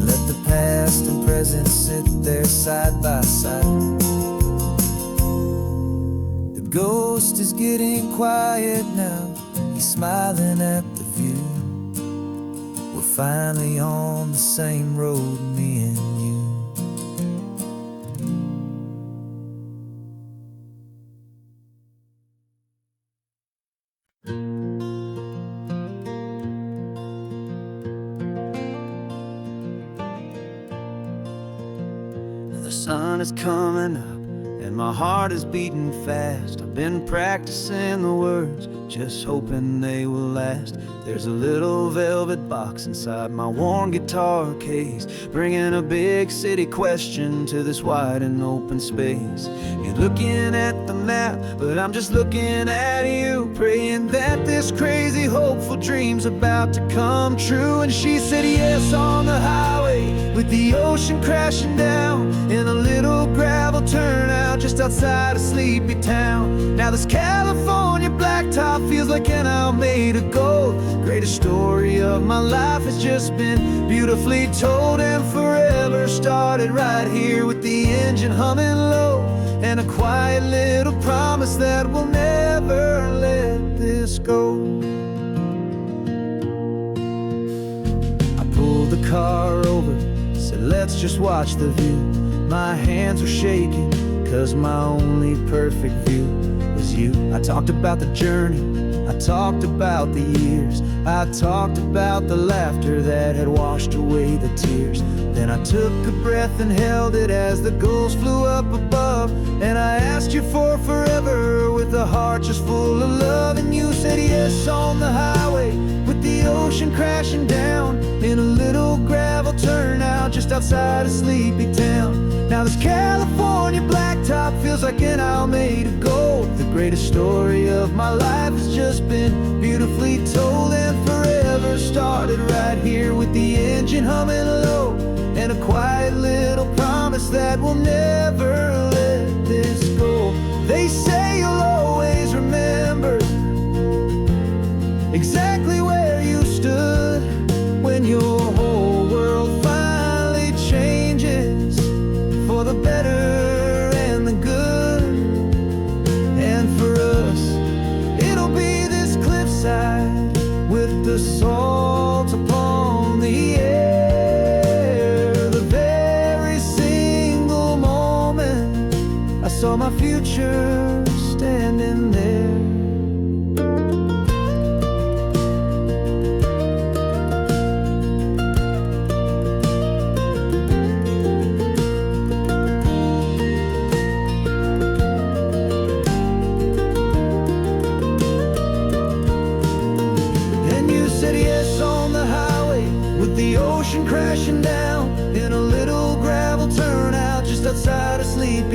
Let the past and present sit there side by side. The ghost is getting quiet now, he's smiling at the view. We're finally on the same road, me and you. The sun is coming up and my heart is beating fast. I've been practicing the words, just hoping they will last. There's a little velvet box inside my worn guitar case, bringing a big city question to this wide and open space. You're looking at the map, but I'm just looking at you, praying that this crazy hopeful dream's about to come true. And she said yes on the highway, with the ocean crashing down in a little gravel turnout just outside of Sleepy Town. Now this California blacktop feels like an isle made of gold. Greatest story of my life has just been beautifully told, and forever started right here with the engine humming low, and a quiet little promise that we'll never let this go. I pulled the car over, said let's just watch the view. My hands were shaking, 'cause my only perfect view was you. I talked about the journey, I talked about the years, I talked about the laughter that had washed away the tears. Then I took a breath and held it as the gulls flew up above, and I asked you for forever with a heart just full of love. And you said yes on the highway, with the ocean crashing down in a little gravel turnout just outside of Sleepy Town. Now this California blacktop feels like an isle made of gold. The greatest story of my life has just been beautifully told, and forever started right here with the engine humming low, and a quiet little promise that we'll never let this go. They say you'll always remember exactly where you stood when your whole world finally changes for the better and the good. And for us, it'll be this cliffside with the salt upon the air. The very single moment I saw my future standing there.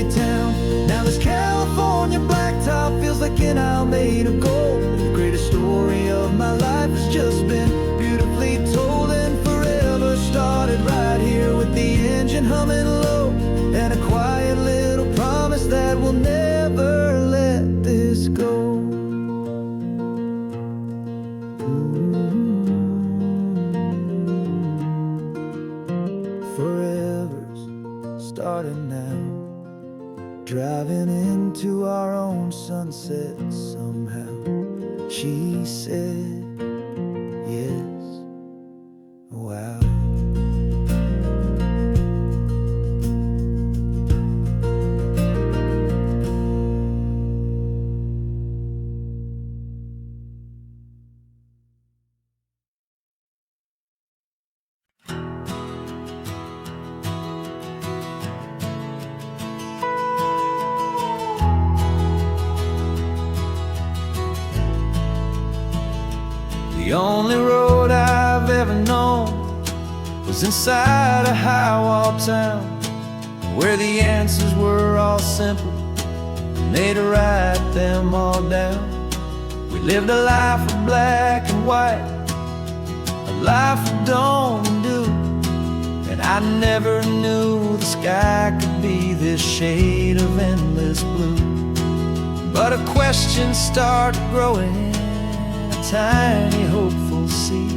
sleepy town. Now this California blacktop feels like an isle made of gold. The greatest story of my life has just been beautifully told, and forever started right here with the engine humming low, and a quiet little promise that we'll never let this go. Forever's starting now, driving into our own sunset somehow. She said, yes, wow. The only road I've ever known was inside a high-wall town, where the answers were all simple, and they'd write them all down. We lived a life of black and white, a life of dawn and dew, and I never knew the sky could be this shade of endless blue. But a question started growing, tiny hopeful seed,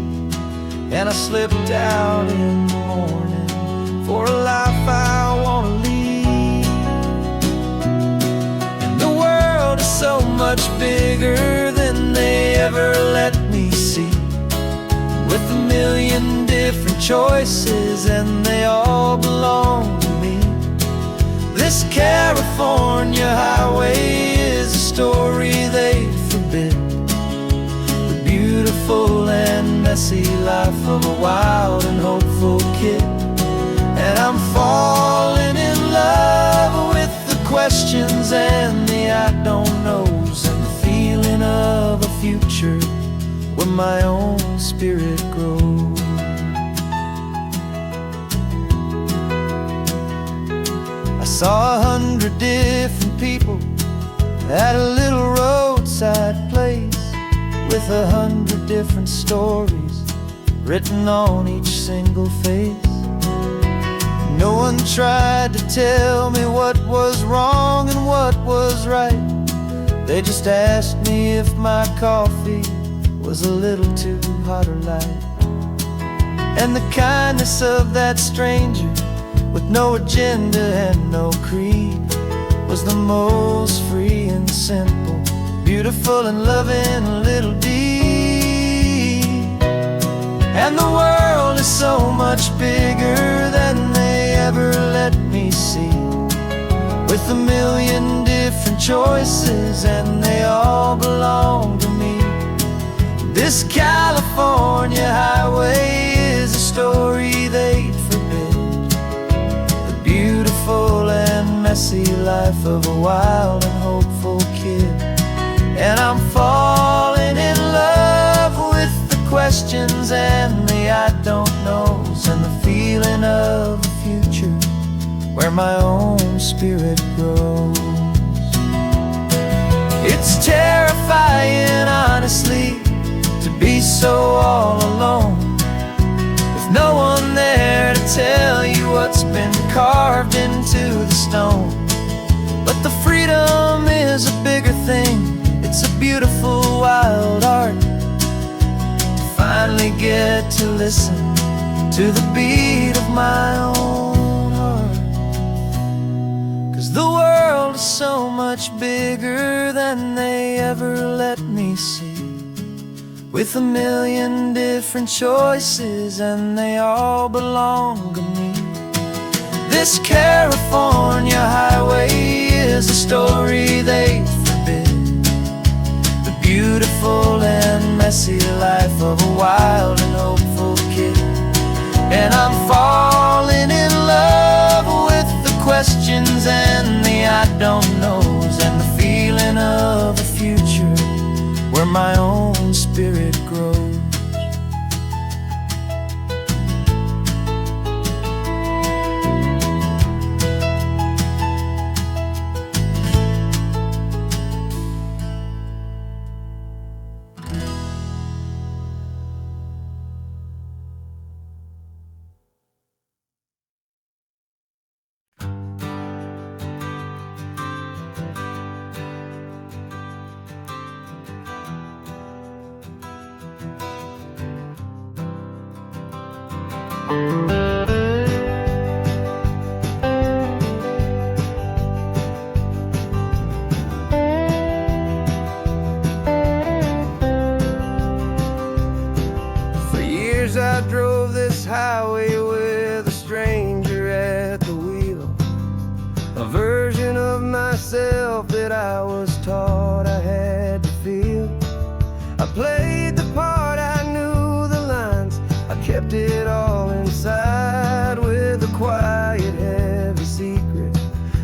and I slipped out in the morning for a life I want to lead. And the world is so much bigger than they ever let me see, with a million different choices and they all belong to me. This California highway is a story they forbid, beautiful and messy life of a wild and hopeful kid. And I'm falling in love with the questions and the I don't knows, and the feeling of a future where my own spirit grows. I saw 100 different people at a little roadside place, with 100 different stories written on each single face. No one tried to tell me what was wrong and what was right. They just asked me if my coffee was a little too hot or light. And the kindness of that stranger, with no agenda and no creed, was the most free and simple, beautiful and loving little deed. And the world is so much bigger than they ever let me see, with a million different choices and they all belong to me. This California highway is a story they'd forbid, the beautiful and messy life of a wild and hopeful kid. And I'm falling in love with the questions and the I don't knows, and the feeling of a future where my own spirit grows. It's terrifying, honestly, to be so all alone, with no one there to tell you what's been carved into the stone. But the freedom is a bigger thing. It's a beautiful wild art to finally get to listen to the beat of my own heart. 'Cause the world is so much bigger than they ever let me see, with a million different choices and they all belong to me. This California highway is a story they forbid, the beautiful and messy life of a wild and hopeful kid. And I'm falling in love with the questions and the I don't knows, and the feeling of a future where my own spirit grows. For years I drove this highway with a stranger at the wheel, a version of myself that I was taught I had to feel. I played the part, I knew the lines, I kept it all inside with a quiet, heavy secret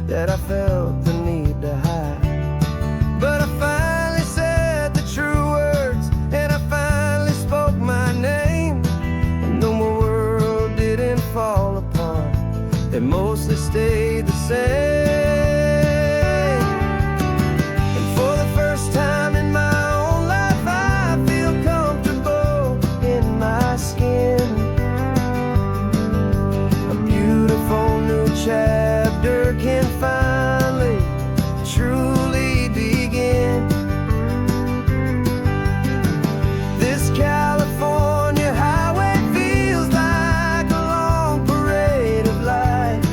that I felt the need to hide. But I finally said the true words, and I finally spoke my name. And though my world didn't fall apart, it mostly stayed the same. And for the first time in my own life, I feel comfortable in my skin. A beautiful new chapter can finally truly begin. This California highway feels like a long parade of light,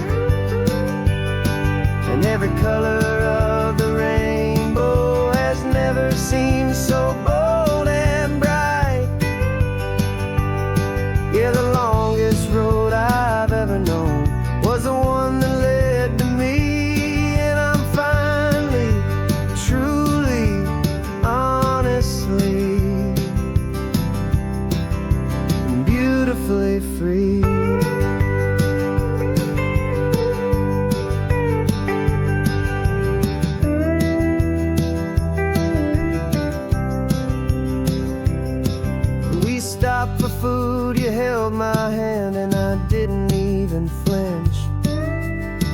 and every color of the rainbow has never seemed so bold and bright. Yeah, the longest road I've ever known was the one that led to me, and I'm finally, truly, honestly, and beautifully free. We stopped for food, you held my hand, and I didn't even flinch.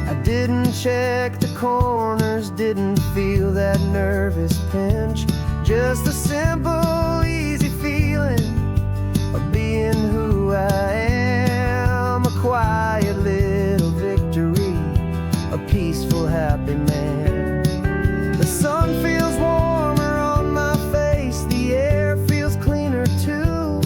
I didn't check the corners, didn't feel that nervous pinch. Just a simple, easy feeling of being who I am. A quiet little victory, a peaceful, happy man. The sun feels warmer on my face, the air feels cleaner too,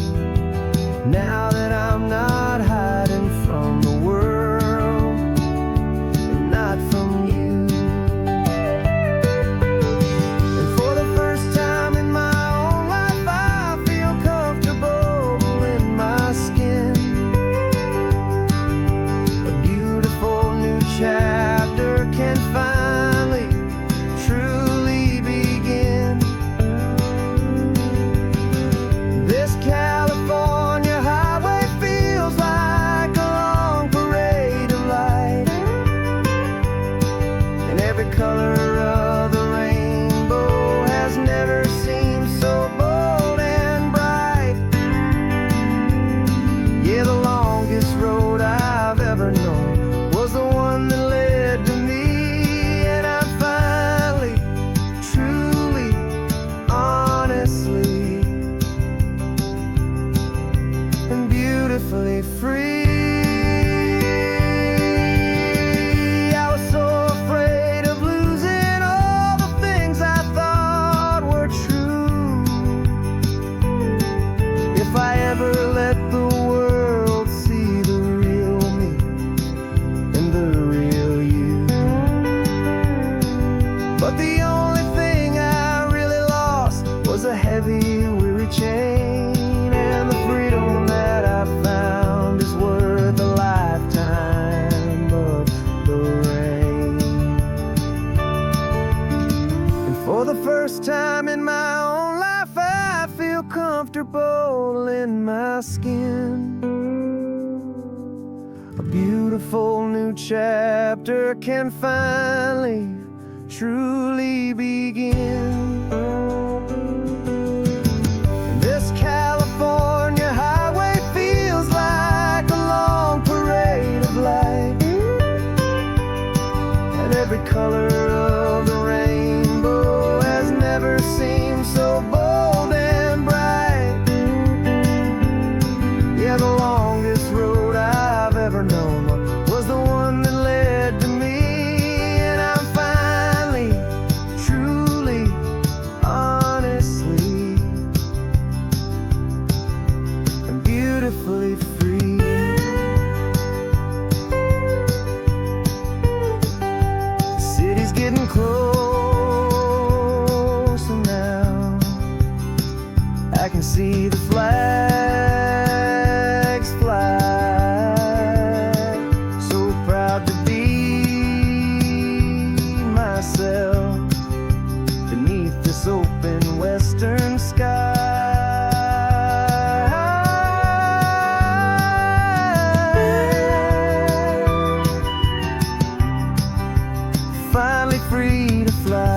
now that I'm not hiding from the world, and not from you. And for the first time in my own life, I feel comfortable in my skin. A beautiful new chapter can finally truly begin. This California highway feels like a long parade of light, and every color of the rainbow has never seemed so bold and bright. Yeah, the longest road I've ever known was the one that led to me, and I'm finally, truly, honestly, and beautifully free. I was so afraid of losing all the things I thought were true. If I ever let the world see the real me and the real you. But the only thing I really lost was a heavy, weary chain, and the freedom that I found is worth a lifetime of the rain. And for the first time in my own life, I feel comfortable in my skin. A beautiful new chapter can finally, truly begin. This California highway feels like a long parade of light, and every color of the rainbow has never seemed so bold and bright. Yeah, the longest road I've ever known was the one that led to me, and I'm finally, truly, honestly, and beautifully free. getting closer now. I can see the flags fly. So proud to be myself beneath this open western sky. Finally free to fly.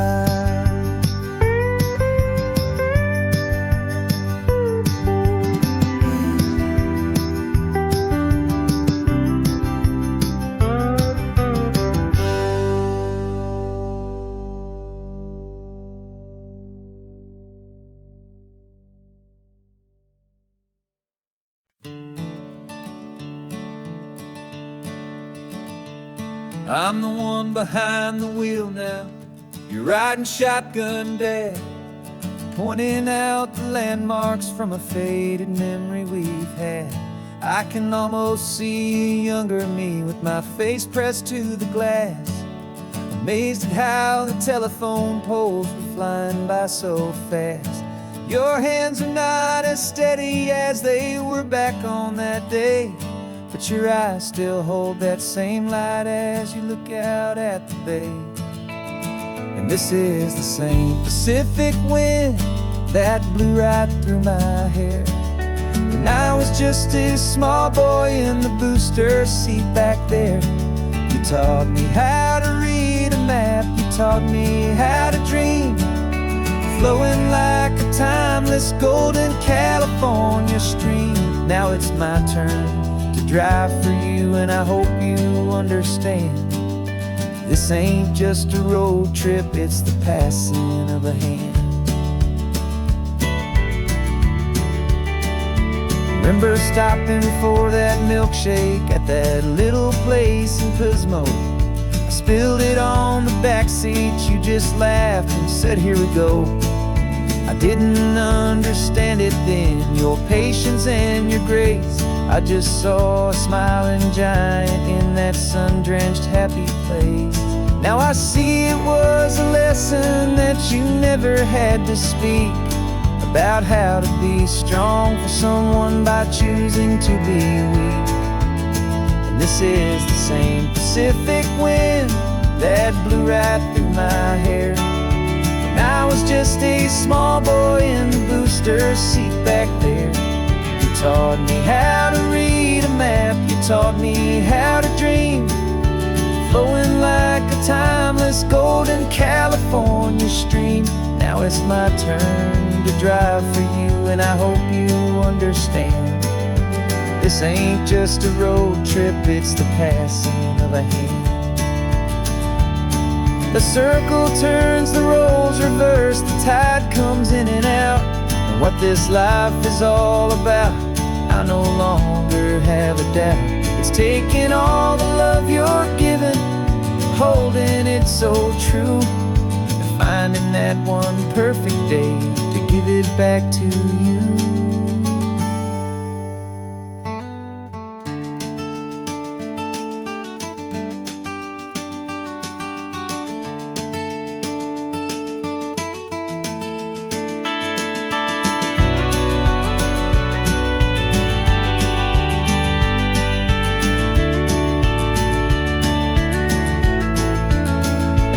I'm the one behind the wheel now. You're riding shotgun, Dad, pointing out the landmarks from a faded memory we've had. I can almost see a younger me with my face pressed to the glass, amazed at how the telephone poles were flying by so fast. Your hands are not as steady as they were back on that day, but your eyes still hold that same light as you look out at the bay. And this is the same Pacific wind that blew right through my hair when I was just a small boy in the booster seat back there. You taught me how to read a map, you taught me how to dream, flowing like a timeless golden California stream. Now it's my turn to drive for you, and I hope you understand. This ain't just a road trip, it's the passing of a hand. Remember stopping for that milkshake at that little place in Pismo? I spilled it on the back seat, you just laughed and said, "Here we go." I didn't understand it then, your patience and your grace. I just saw a smiling giant in that sun-drenched happy place. Now I see it was a lesson that you never had to speak, about how to be strong for someone by choosing to be weak. And this is the same Pacific wind that blew right through my hair when I was just a small boy in the booster seat back there. You taught me how to read a map, you taught me how to dream, flowing like a timeless golden California stream. Now it's my turn to drive for you, and I hope you understand. This ain't just a road trip, it's the passing of a hand. The circle turns, the roles reverse, the tide comes in and out. And what this life is all about, I no longer have a doubt. It's taking all the love you're giving, holding it so true, and finding that one perfect day to give it back to you.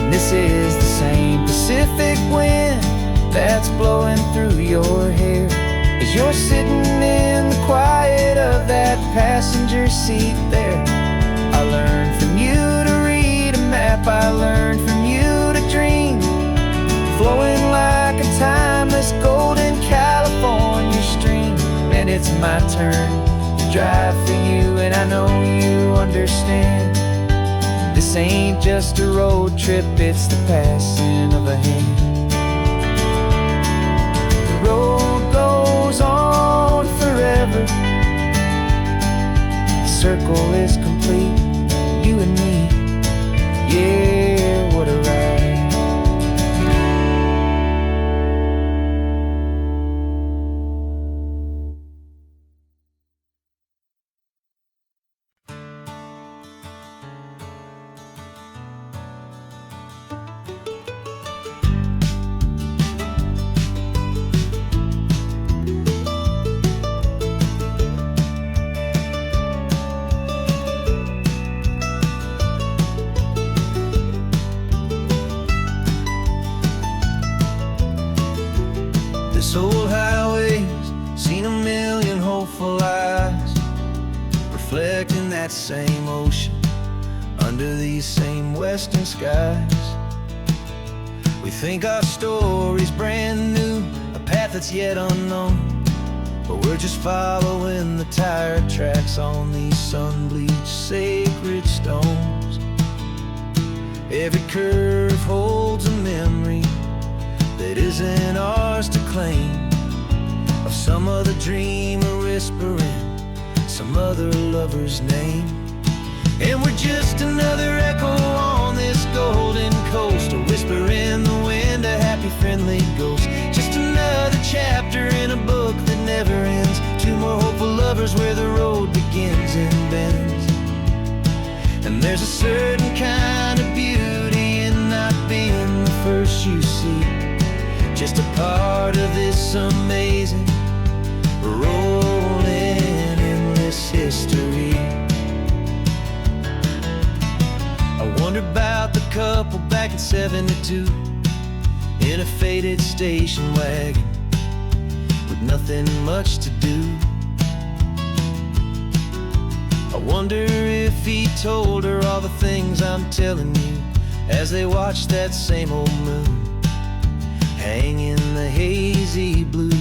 This is the same Pacific wind that's blowing through your hair as you're sitting in the quiet of that passenger seat there. I learned from you to read a map, I learned from you to dream, flowing like a timeless golden California stream. And it's my turn to drive for you, and I know you understand. This ain't just a road trip, it's the passing of a hand. The road goes on forever, the circle is complete, you and me, yeah, what a ride. that same ocean, under these same western skies. We think our story's brand new, a path that's yet unknown, but we're just following the tire tracks on these sun-bleached sacred stones. Every curve holds a memory that isn't ours to claim, of some other dreamer whispering some other lover's name. And we're just another echo on this golden coast, a whisper in the wind, a happy friendly ghost. Just another chapter in a book that never ends, two more hopeful lovers where the road begins and bends. And there's a certain kind of beauty in not being the first you see, just a part of this amazing rolling endless history. I wonder about the couple back in '72 in a faded station wagon with nothing much to do. I wonder if he told her all the things I'm telling you as they watched that same old moon hang in the hazy blue.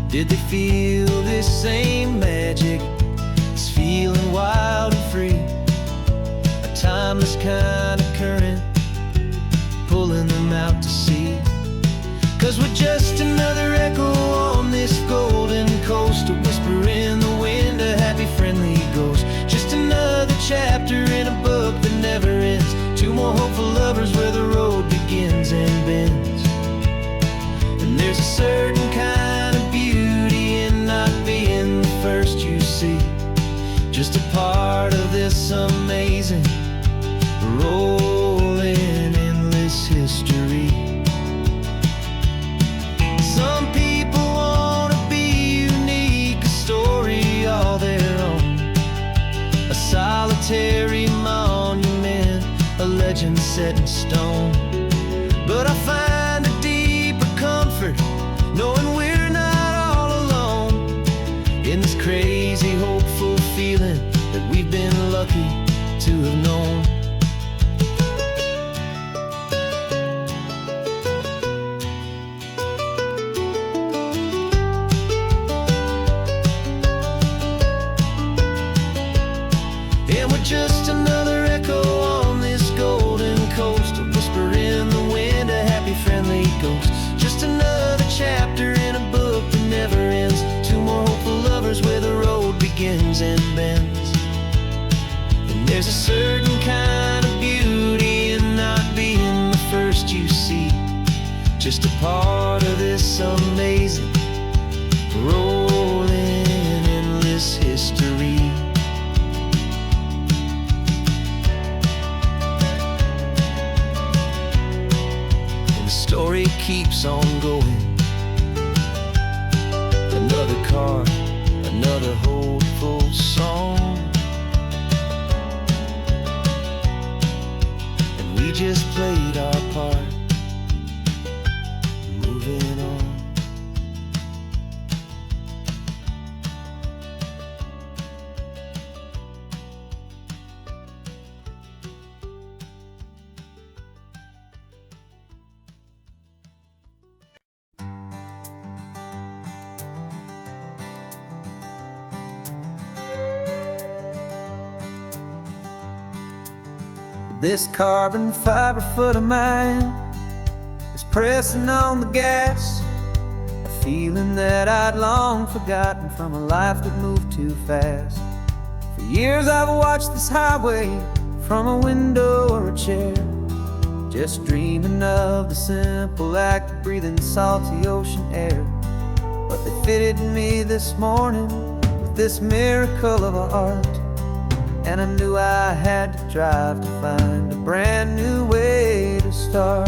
Did they feel this same magic, this feeling wild and free, a timeless kind of current pulling them out to sea? 'Cause we're just another echo on this golden coast, a whisper in the wind, a happy friendly ghost. Just another chapter in a book that never ends, two more hopeful lovers where the road begins and bends. And there's a certain kind of beauty in not being the first you see, just a part of this amazing rolling endless history. Some people want to be unique, a story all their own, a solitary monument, a legend set in stone. But I find a deeper comfort knowing we're not all alone in this crazy hopeful feeling that we've been lucky to have known. And we're just another echo on this golden coast, a whisper in the wind, a happy friendly ghost. Just another chapter in a book that never ends, two more hopeful lovers where the road begins and bends. And there's a certain kind of beauty in not being the first you see, just a part of this amazing rolling endless history. Story keeps on going. Another card, another hopeful song, and we just played our part, moving on. This carbon fiber foot of mine is pressing on the gas, a feeling that I'd long forgotten from a life that moved too fast. For years I've watched this highway from a window or a chair, just dreaming of the simple act of breathing salty ocean air. But they fitted me this morning with this miracle of art, and I knew I had to drive to find a brand new way to start.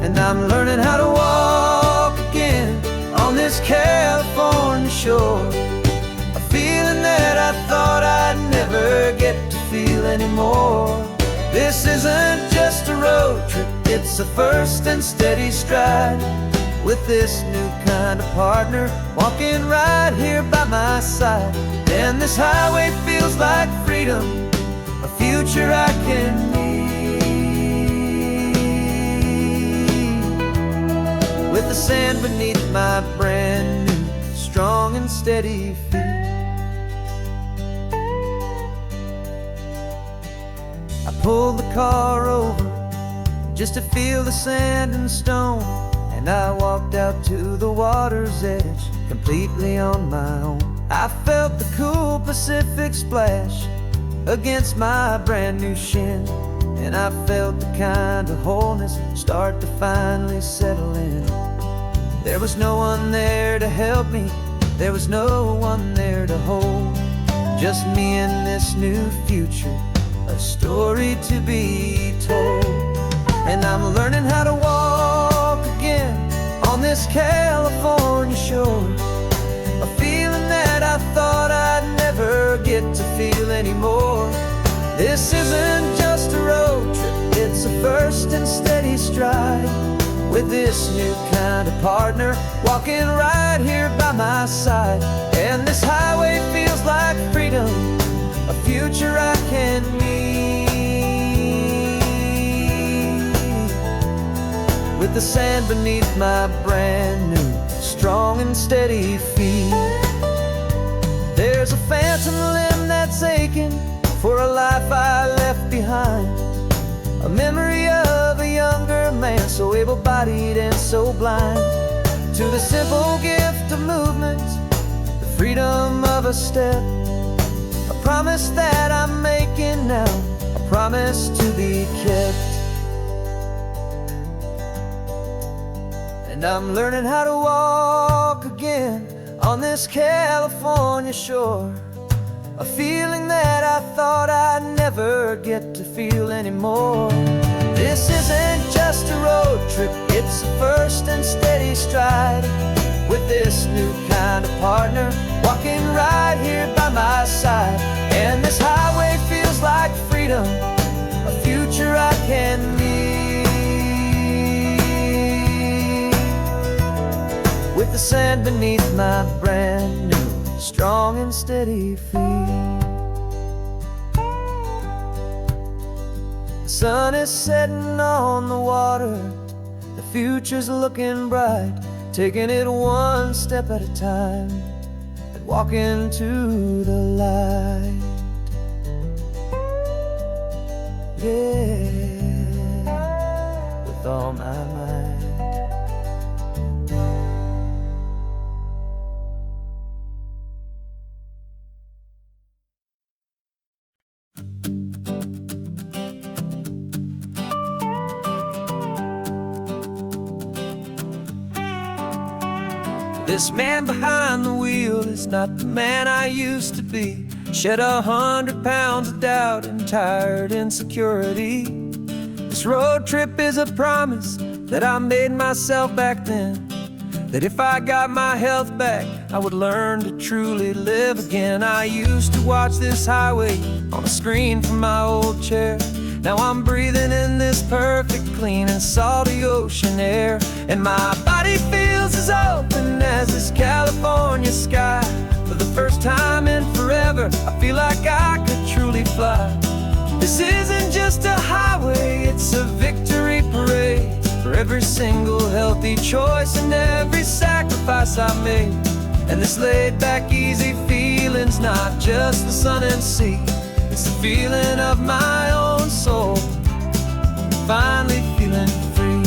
And I'm learning how to walk again on this California shore, a feeling that I thought I'd never get to feel anymore. This isn't just a road trip, it's a first and steady stride with this new kind of partner walking right here by my side. And this highway feels like freedom, a future I can need, with the sand beneath my brand new strong and steady feet. I pulled the car over just to feel the sand and stone, and I walked out to the water's edge completely on my own. I felt the cool Pacific splash against my brand new shin, and I felt the kind of wholeness start to finally settle in. There was no one there to help me, there was no one there to hold, just me and this new future, a story to be told. And I'm learning how to walk again on this California shore, a feeling that I thought I'd never get to feel anymore. This isn't just a road trip, it's a first and steady stride, with this new kind of partner walking right here by my side. And this highway feels like freedom, a future I can need, with the sand beneath my brand new strong and steady feet. There's a phantom limb that's aching for a life I left behind, a memory of a younger man, so able-bodied and so blind, to the simple gift of movement, the freedom of a step, a promise that I'm making now, a promise to be kept. And I'm learning how to walk again on this California shore, a feeling that I thought I'd never get to feel anymore. This isn't just a road trip, it's a first and steady stride, with this new kind of partner walking right here by my side. And this highway feels like freedom, a future I can need, with the sand beneath my brand new strong and steady feet. The sun is setting on the water, the future's looking bright, taking it one step at a time and walking to the light. Yeah, with all my might. This man behind the wheel is not the man I used to be. Shed 100 pounds of doubt and tired insecurity. This road trip is a promise that I made myself back then, that if I got my health back, I would learn to truly live again. I used to watch this highway on a screen from my old chair. Now I'm breathing in this perfect, clean and salty ocean air, and my body feels as open as this California sky. For the first time in forever, I feel like I could truly fly. This isn't just a highway, it's a victory parade, for every single healthy choice and every sacrifice I made. And this laid back, easy feeling's not just the sun and sea, it's the feeling of my own soul, finally feeling free.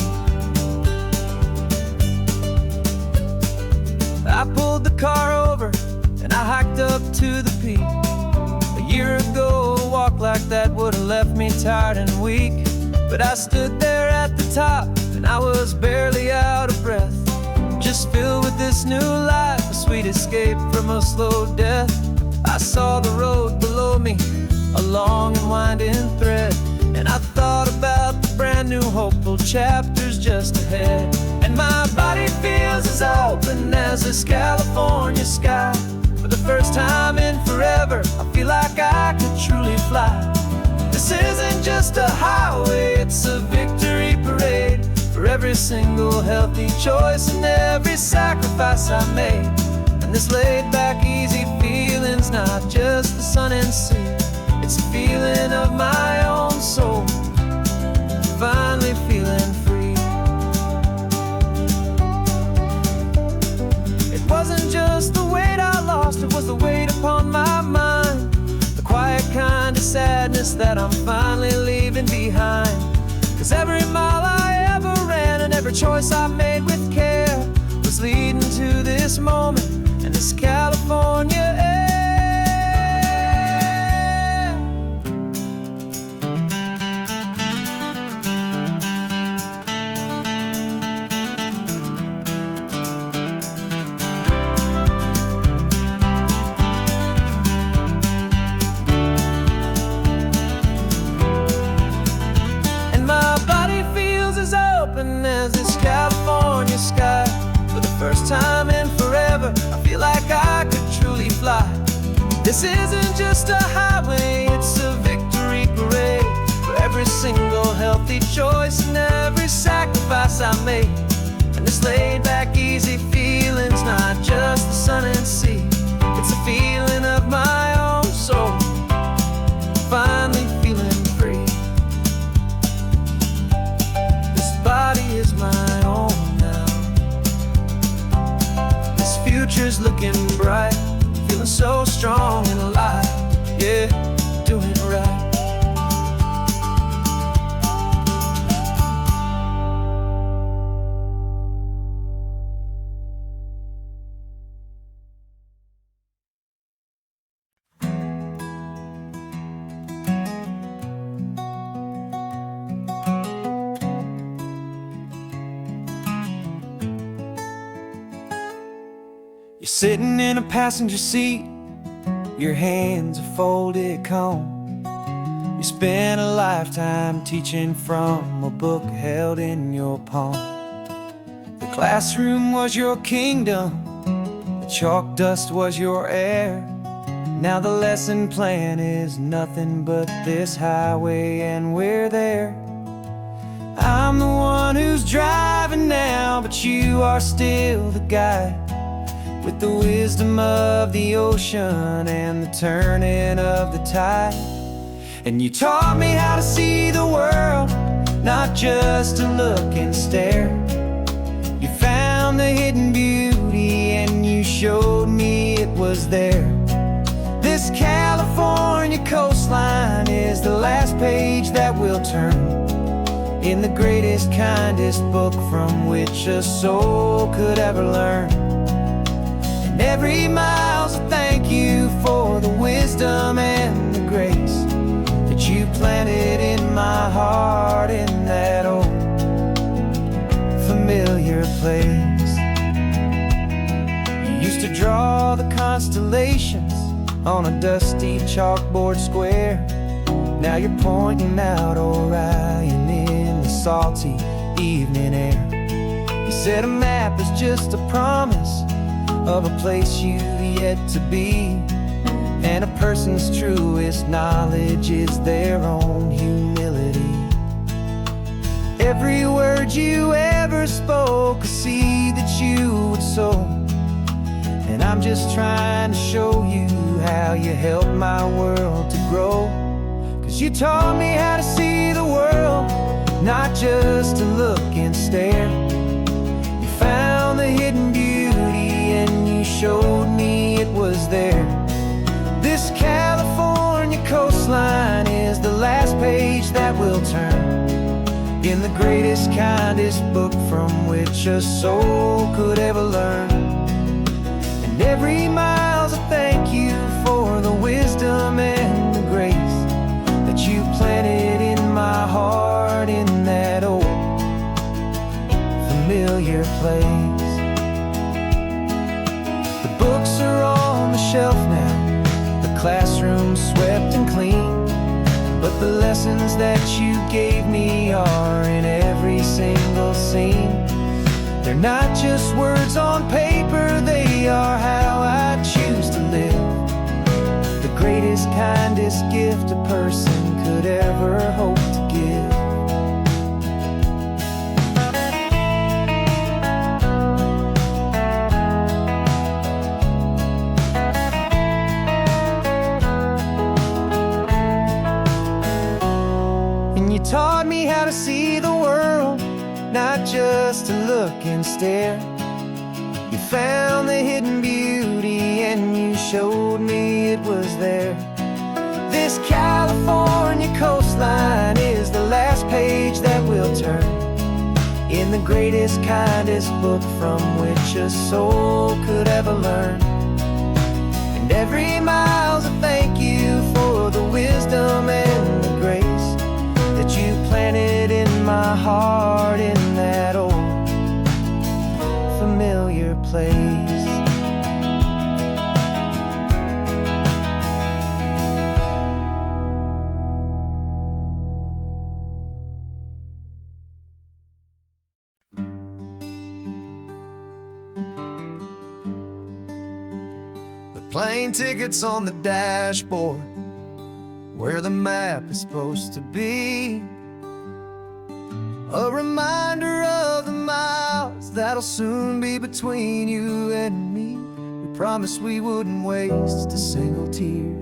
I pulled the car over and I hiked up to the peak. A year ago, a walk like that would have left me tired and weak, but I stood there at the top and I was barely out of breath, just filled with this new life, a sweet escape from a slow death. I saw the road below me, a long and winding thread, and I thought about the brand new hopeful chapters just ahead. And my body feels as open as this California sky. For the first time in forever, I feel like I could truly fly. This isn't just a highway, it's a victory parade, for every single healthy choice and every sacrifice I made. And this laid back, easy feeling's not just the sun and sea, it's a feeling of my own soul, finally feeling free. It wasn't just the weight I lost, it was the weight upon my mind, the quiet kind of sadness that I'm finally leaving behind. 'Cause every mile I ever ran and every choice I made with care was leading to this moment and this California air. As this California sky, for the first time in forever, I feel like I could truly fly. This isn't just a highway, it's a victory parade for every single healthy choice and every sacrifice I made. And this laid back, easy feeling's not just the sun and sea, it's a feeling of my own soul, finally feeling free. Body is my own now. This future's looking bright, feeling so strong and alive. Yeah, doing right. You're sitting in a passenger seat, your hands are folded calm. You spent a lifetime teaching from a book held in your palm. The classroom was your kingdom, the chalk dust was your air. Now the lesson plan is nothing but this highway and we're there. I'm the one who's driving now, but you are still the guide, with the wisdom of the ocean and the turning of the tide. And you taught me how to see the world, not just to look and stare. You found the hidden beauty and you showed me it was there. This California coastline is the last page that we'll turn in the greatest, kindest book from which a soul could ever learn. And every mile's a thank you for the wisdom and the grace that you planted in my heart in that old familiar place. You used to draw the constellations on a dusty chalkboard square. Now you're pointing out Orion in the salty evening air. You said a map is just a promise of a place you've yet to be, and a person's truest knowledge is their own humility. Every word you ever spoke, a seed that you would sow, and I'm just trying to show you how you helped my world to grow. 'Cause you taught me how to see the world, not just to look and stare. You found the hidden beauty and you showed me it was there. This California coastline is the last page that we'll turn in the greatest, kindest book from which a soul could ever learn. And every mile's a thank you for the wisdom and the grace that you planted in my heart in that old familiar place. The books are on the shelf now, the classroom swept and clean, but the lessons that you gave me are in every single scene. They're not just words on paper, they are how I choose to live. The greatest, kindest gift a person could ever hope to give. taught me how to see the world, not just to look and stare. You found the hidden beauty and you showed me it was there. This California coastline is the last page that we'll turn in the greatest, kindest book from which a soul could ever learn. And every mile's a thank you for the wisdom and the grace that you planted in my heart in that old familiar place. Plane tickets on the dashboard, where the map is supposed to be. A reminder of the miles that'll soon be between you and me. We promised we wouldn't waste a single tear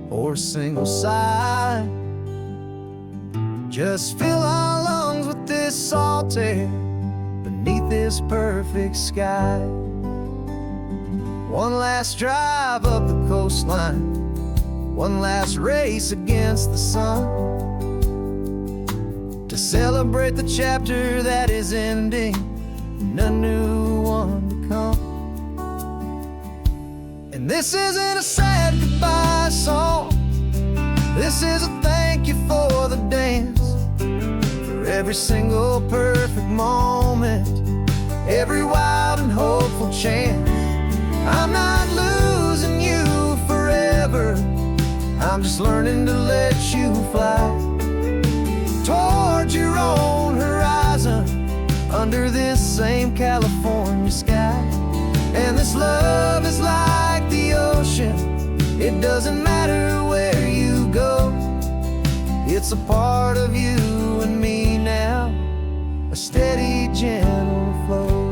or a single sigh. Just fill our lungs with this salt air beneath this perfect sky. One last drive up the coastline, one last race against the sun, to celebrate the chapter that is ending and a new one to come. And this isn't a sad goodbye song, this is a thank you for the dance, for every single perfect moment, every wild and hopeful chance. I'm not losing you forever, I'm just learning to let you fly toward your own horizon, under this same California sky. And this love is like the ocean, it doesn't matter where you go, it's a part of you and me now, a steady, gentle flow.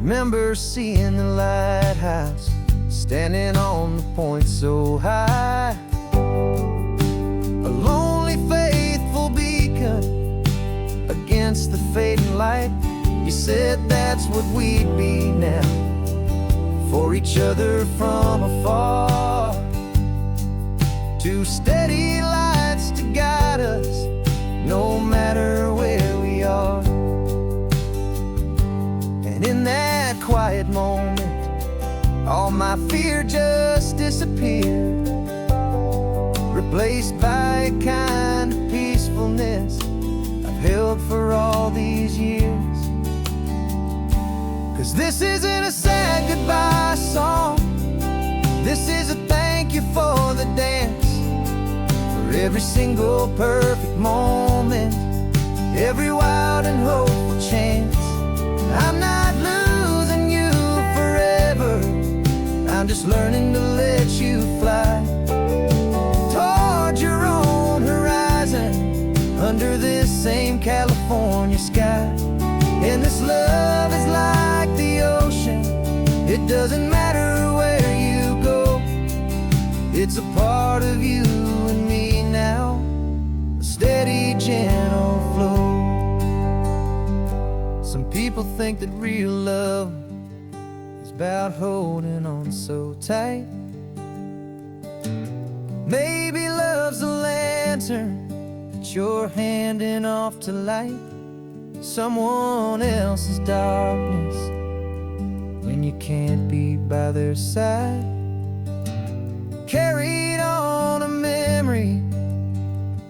Remember seeing the lighthouse, standing on the point so high, a lonely, faithful beacon against the fading light. You said that's what we'd be now, for each other from afar. Two steady lights to guide us, no matter where we are. And in that quiet moment, all my fear just disappeared, replaced by a kind of peacefulness I've held for all these years. 'Cause this isn't a sad goodbye song, this is a thank you for the dance, for every single perfect moment, every wild and hopeful chance. I'm not losing you forever, I'm just learning to let you fly toward your own horizon, under this same California sky. And this love is like the ocean, it doesn't matter where you go, it's a part of you and me now, a steady, gentle flow. Some people think that real love is about holding on so tight. Maybe love's a lantern that you're handing off to light someone else's darkness when you can't be by their side. Carried on a memory,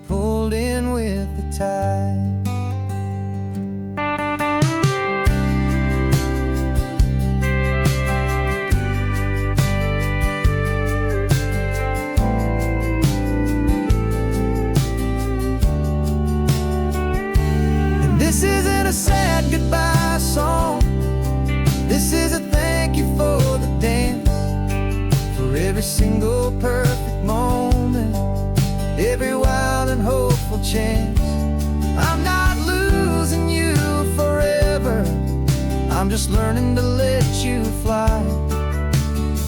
pulled in with the tide. This isn't a sad goodbye song, this is a thank you for the dance, for every single perfect moment, every wild and hopeful chance. I'm not losing you forever, I'm just learning to let you fly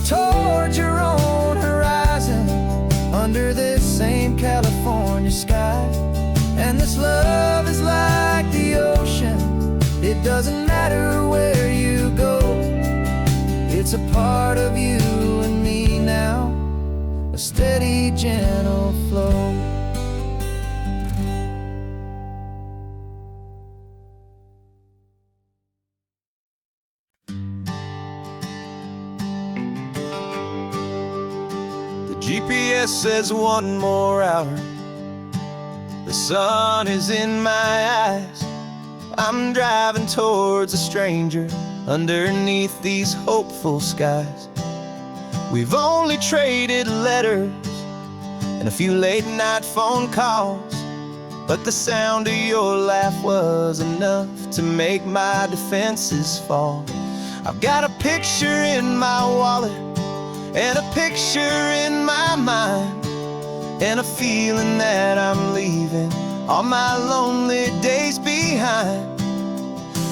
toward your own horizon, under this same California sky. And this love is like the ocean, it doesn't matter where you go. It's a part of you and me now, a steady, gentle flow. The GPS says 1 more hour. The sun is in my eyes. I'm driving towards a stranger underneath these hopeful skies. We've only traded letters and a few late night phone calls, but the sound of your laugh was enough to make my defenses fall. I've got a picture in my wallet and a picture in my mind, and a feeling that I'm leaving all my lonely days behind.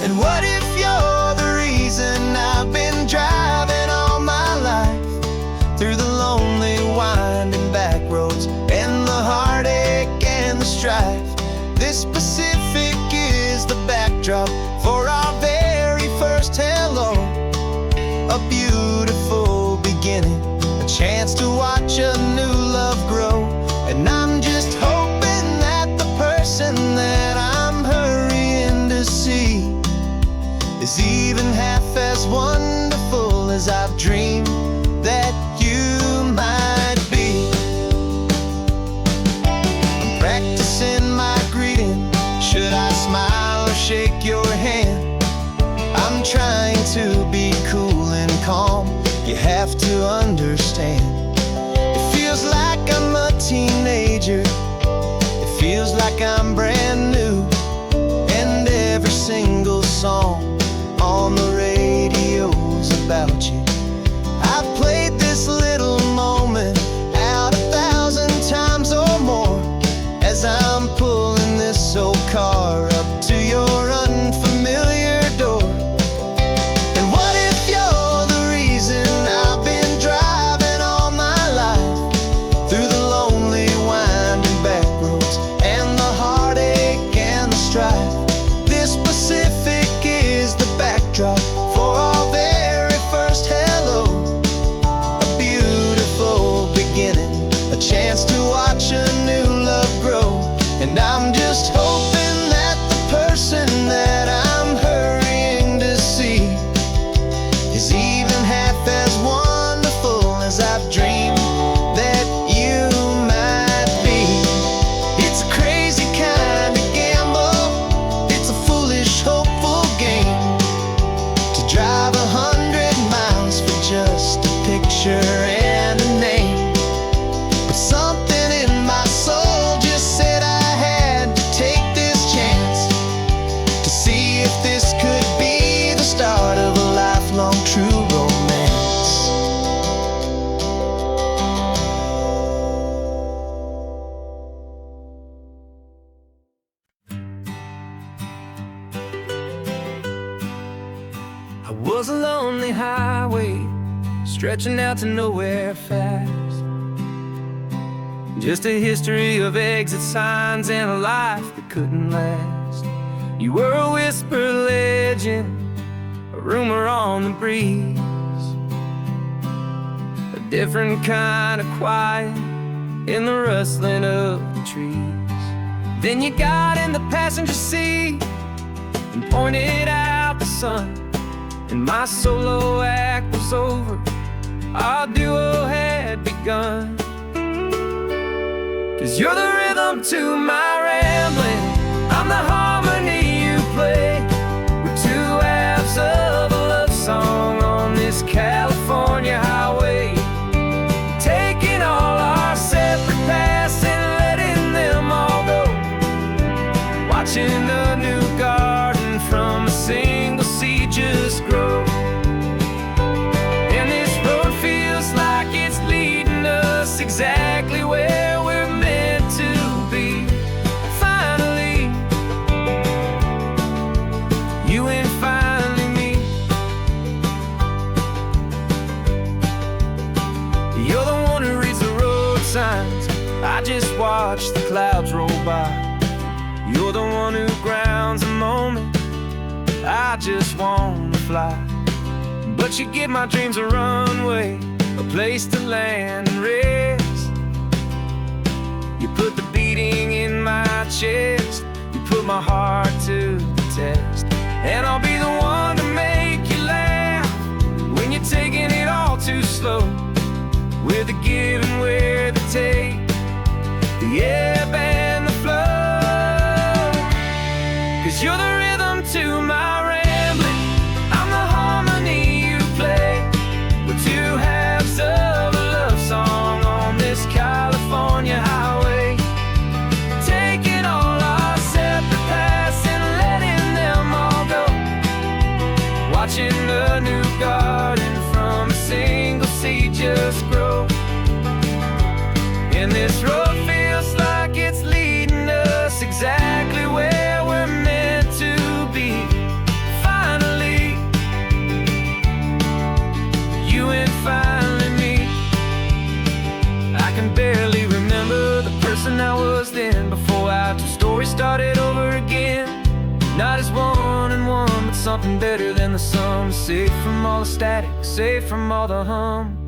And what if you're the reason I've been driving all my life, through the lonely winding back roads and the heartache and the strife? This Pacific is the backdrop for our very first hello, a beautiful beginning, a chance to watch a new love grow. And I'm just hoping that the person that I'm hurrying to see is even half as wonderful as I've dreamed that you might be. I'm practicing my greeting. Should I smile or shake your hand? I'm trying to be cool and calm. You have to understand. It feels like I'm a teenager. It feels like I'm brand new. And every single song on the radio's about you. I've played this little moment out 1,000 times or more, as I'm pulling this old car up to your unfamiliar door. And what if you're the reason I've been driving all my life, through the lonely winding back roads and the heartache and the strife? This Pacific is the backdrop for our very first hello, a beautiful beginning, a chance to watch a new love grow. And I'm just hoping that the person that I'm hurrying to see is even half as wonderful as I've dreamed that you might be. It's a crazy kind of gamble, it's a foolish, hopeful game, to drive 100 miles for just a picture and a name. But something in my soul just said I had to take this chance, to see if this could be the start of a lifelong true romance. I was a lonely highway, stretching out to nowhere fast. Just a history of exit signs and a life that couldn't last. You were a whisper legend, a rumor on the breeze, a different kind of quiet in the rustling of the trees. Then you got in the passenger seat and pointed out the sun, and my solo act was over, our duo had begun. 'Cause you're the rhythm to my rambling, I'm the harmony you play. We're two halves of a love song on this California highway, taking all our separate paths and letting them all go, watching a new garden from a single seed just grow. And this road feels like it's leading us exactly where we're meant to be. Finally, you and finally me. You're the one who reads the road signs, I just watch watch the clouds roll by. You're the one who grounds the moment. I just wanna fly, but you give my dreams a runway, a place to land and rest. You put the beating in my chest, you put my heart to the test. And I'll be the one to make you laugh when you're taking it all too slow. With the give and with the take, the ebb and the flow. 'Cause you're the rhythm to my rambling, I'm the harmony you play. We're two halves of a love song on this California highway, taking all our separate paths and letting them all go. Watching the new garden from a single seed just grow. And this road feels like it's leading us exactly where we're meant to be. Finally, you and finally me. I can barely remember the person I was then, before our two stories started over again. Not as one and one, but something better than the sum. Safe from all the static, safe from all the hum.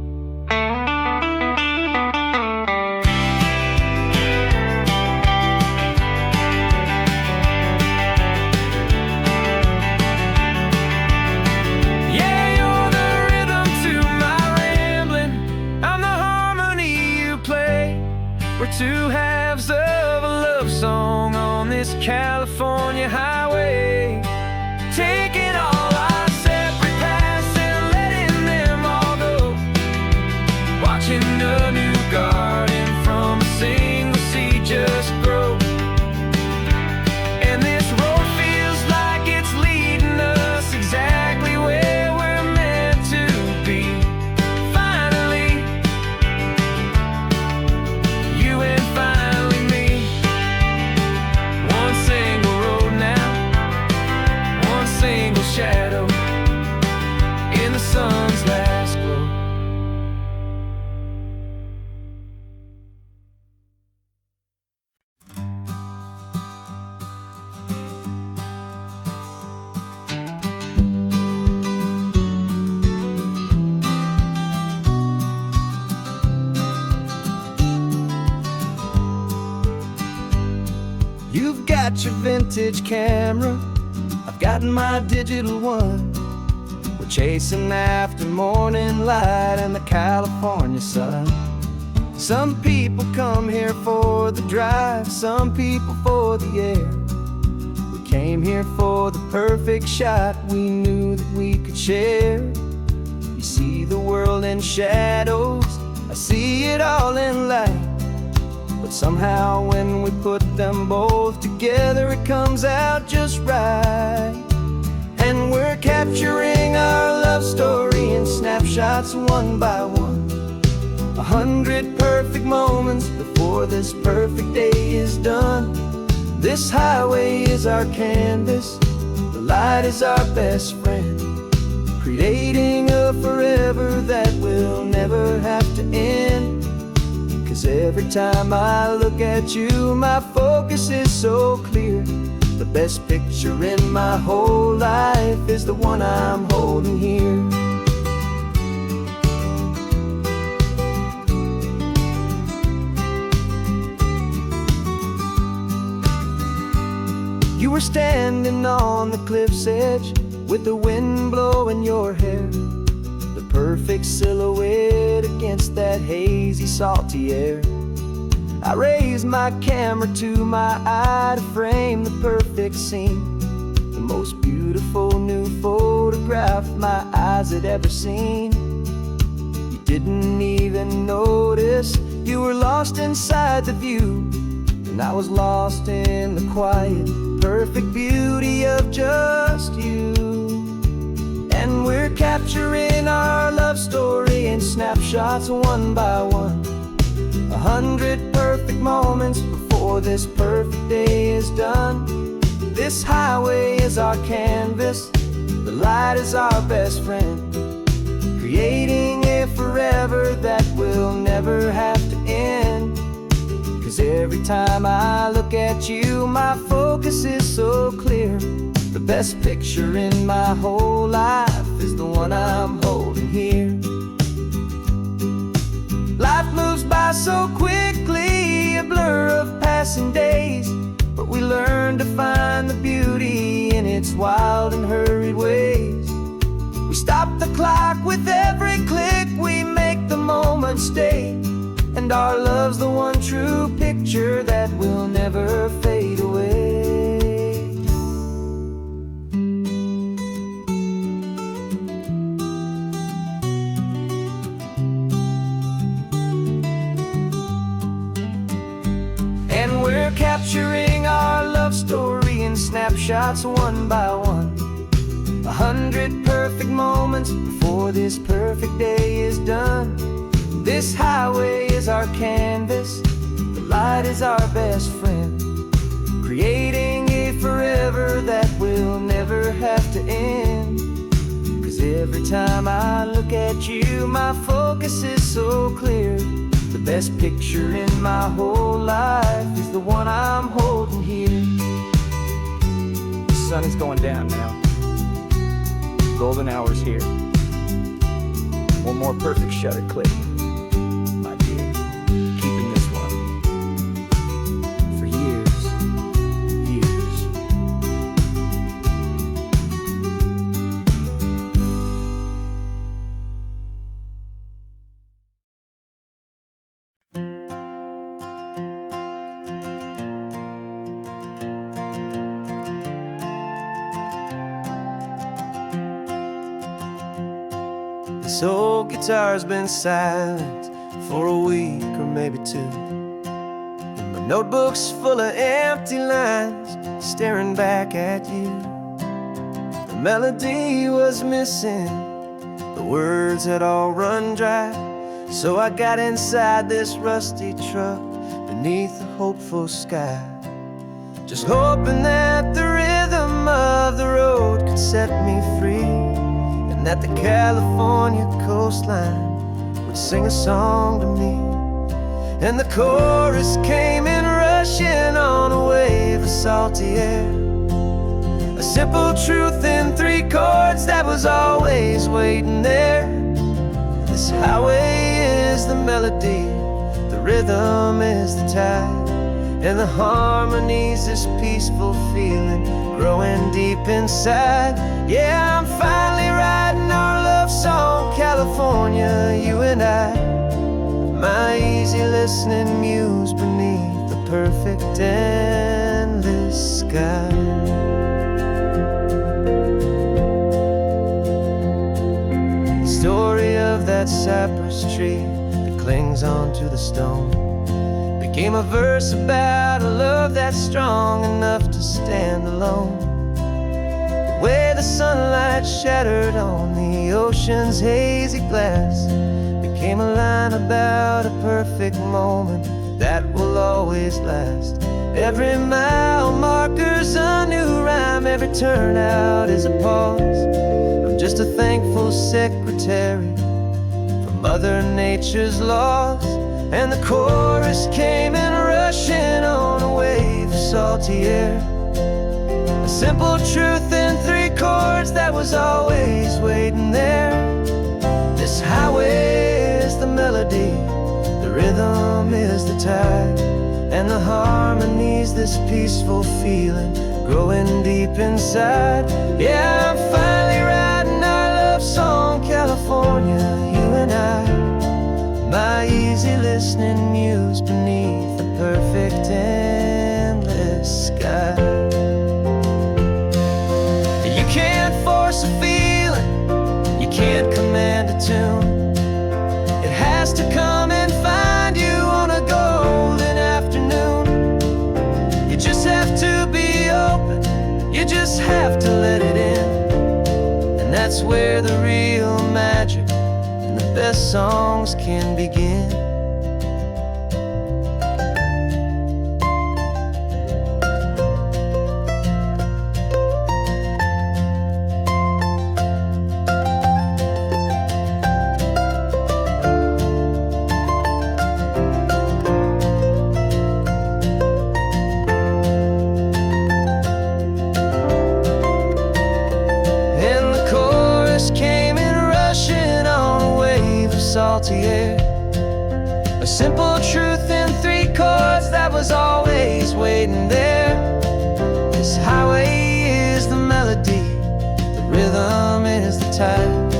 We're two halves of a love song on this California highway, taking all our separate paths and letting them all go. Watching a new garden from a single seed just grow. And this road feels like it's leading us exactly where we're meant to be. Finally, you and finally me. One single road now, one single shadow in the sun's last glow. You've got your vintage camera, I've got my digital one. We're chasing after morning light and the California sun. Some people come here for the drive, some people for the air. We came here for the perfect shot we knew that we could share. You see the world in shadows, I see it all in light. But somehow when we put them both together, it comes out just right. And we're capturing our love story in snapshots one by one. 100 perfect moments before this perfect day is done. This highway is our canvas, the light is our best friend, creating a forever that will never have to end. 'Cause every time I look at you, my focus is so clear. The best picture in my whole life is the one I'm holding here. You were standing on the cliff's edge with the wind blowing your hair, the perfect silhouette against that hazy, salty air. I raised my camera to my eye to frame the perfect scene, the most beautiful new photograph my eyes had ever seen. You didn't even notice you were lost inside the view, and I was lost in the quiet, perfect beauty of just you. And we're capturing our love story in snapshots one by one. 100 perfect moments before this perfect day is done. This highway is our canvas, the light is our best friend, creating a forever that will never have to end. 'Cause every every time I look at you, my focus is so clear. The best picture in my whole life is the one I'm holding here. Life moves by so quickly, a blur of passing days, but we learn to find the beauty in its wild and hurried ways. We stop the clock with every click, we make the moment stay, and our love's the one true picture that will never fade away. And we're capturing our love story in snapshots one by one. 100 perfect moments before this perfect day is done. This highway is our canvas, the light is our best friend, creating a forever that will never have to end. 'Cause every time I look at you, my focus is so clear. The best picture in my whole life is the one I'm holding here. The sun is going down now. Golden hour's here. One more perfect shutter click, my dear. Keeping this one for years, years. This old guitar's been silent for a week or maybe two, and my notebook's full of empty lines staring back at you. The melody was missing, the words had all run dry, so I got inside this rusty truck beneath the hopeful sky, just hoping that the rhythm of the road could set me free, and that the California coastline would sing a song to me. And the chorus came in rushing on a wave of salty air, a simple truth in 3 chords that was always waiting there. This highway is the melody, the rhythm is the tide, and the harmony's this peaceful feeling growing deep inside. Yeah, I'm finally writing our love song, California, you and I, my easy listening muse beneath the perfect endless sky. The story of that cypress tree that clings onto the stone became a verse about a love that's strong enough to stand alone. The way the sunlight shattered on the ocean's hazy glass became a line about a perfect moment that will always last. Every mile marker's a new rhyme, every turnout is a pause. I'm just a thankful secretary for Mother Nature's laws. And the chorus came in rushing on a wave of salty air, a simple truth in 3 chords that was always waiting there. This highway is the melody, the rhythm is the tide, and the harmony's this peaceful feeling growing deep inside. Yeah, I'm finally writing our love song, California, you and I, my easy listening muse beneath the perfect endless sky. You can't force a feeling, you can't command a tune. It has to come and find you on a golden afternoon. You just have to be open, you just have to let it in, and that's where the real magic, the best songs can begin. salty air. A simple truth in 3 chords that was always waiting there. This highway is the melody, the rhythm is the tide,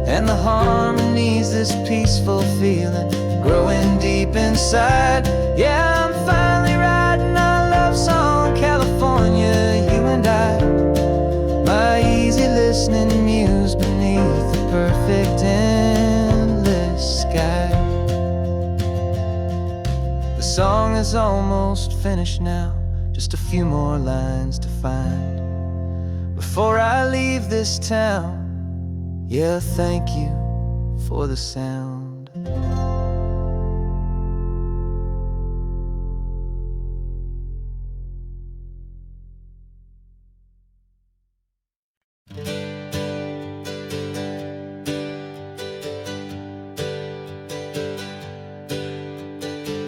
and the harmony's this peaceful feeling growing deep inside. Yeah, I'm finally writing our love song, California, you and I. My easy listening muse beneath the perfect endless sky. The song is almost finished now, just a few more lines to find before I leave this town. Yeah, thank you for the sound.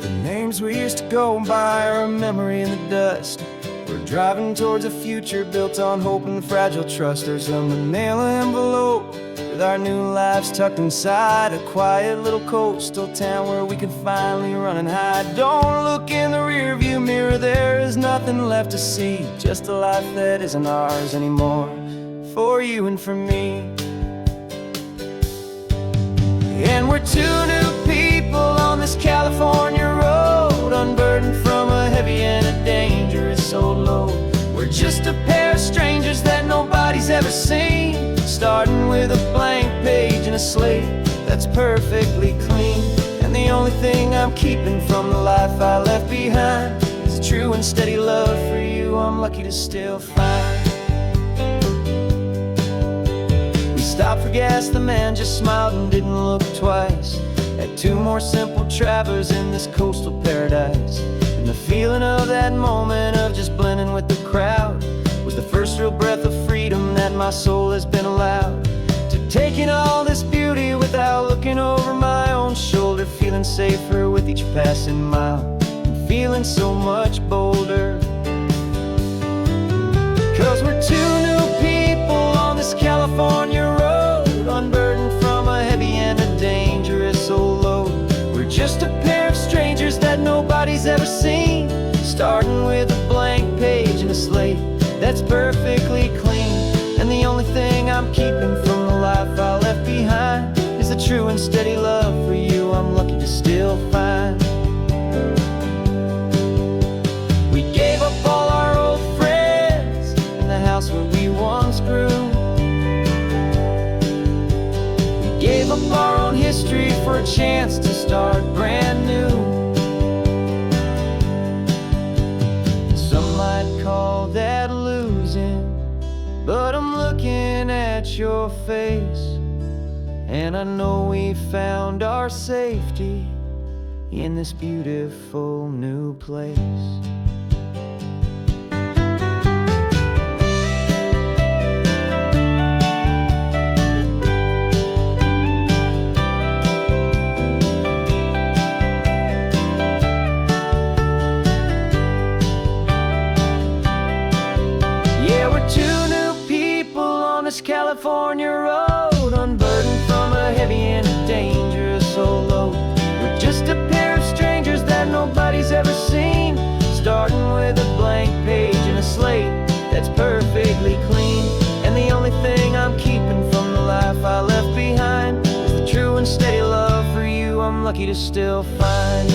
The names we used to go by are a memory in the dust. We're driving towards a future built on hope and fragile trust. There's a manila envelope with our new lives tucked inside, a quiet little coastal town where we can finally run and hide. Don't look in the rearview mirror, there is nothing left to see, just a life that isn't ours anymore, for you and for me. And we're 2 new people on this California road, unburdened from a heavy and a dangerous old load. We're just a pair of strangers that nobody's ever seen, starting with a blank page and a slate that's perfectly clean. And the only thing I'm keeping from the life I left behind is a true and steady love for you I'm lucky to still find. We stopped for gas, the man just smiled and didn't look twice. Had 2 more simple travelers in this coastal paradise. And the feeling of that moment of just blending with the crowd was the first real breath of freedom that my soul has been allowed to take in all this beauty without looking over my own shoulder, feeling safer with each passing mile and feeling so much bolder. 'Cause we're 2 new people on this California road, unburdened from a heavy and a dangerous old load. We're just a pair of strangers that nobody's ever seen, starting with a blank page and a slate that's perfectly clean. And the only thing I'm keeping from the life I left behind is the true and steady love for you I'm lucky to still find. We gave up all our old friends in the house where we once grew. We gave up our own history for a chance to start brand new. Some might call that losing, but I'm looking at your face, and I know we found our safety in this beautiful new place. California road, unburdened from a heavy and a dangerous old load. We're just a pair of strangers that nobody's ever seen, starting with a blank page and a slate that's perfectly clean. And the only thing I'm keeping from the life I left behind is the true and steady love for you I'm lucky to still find.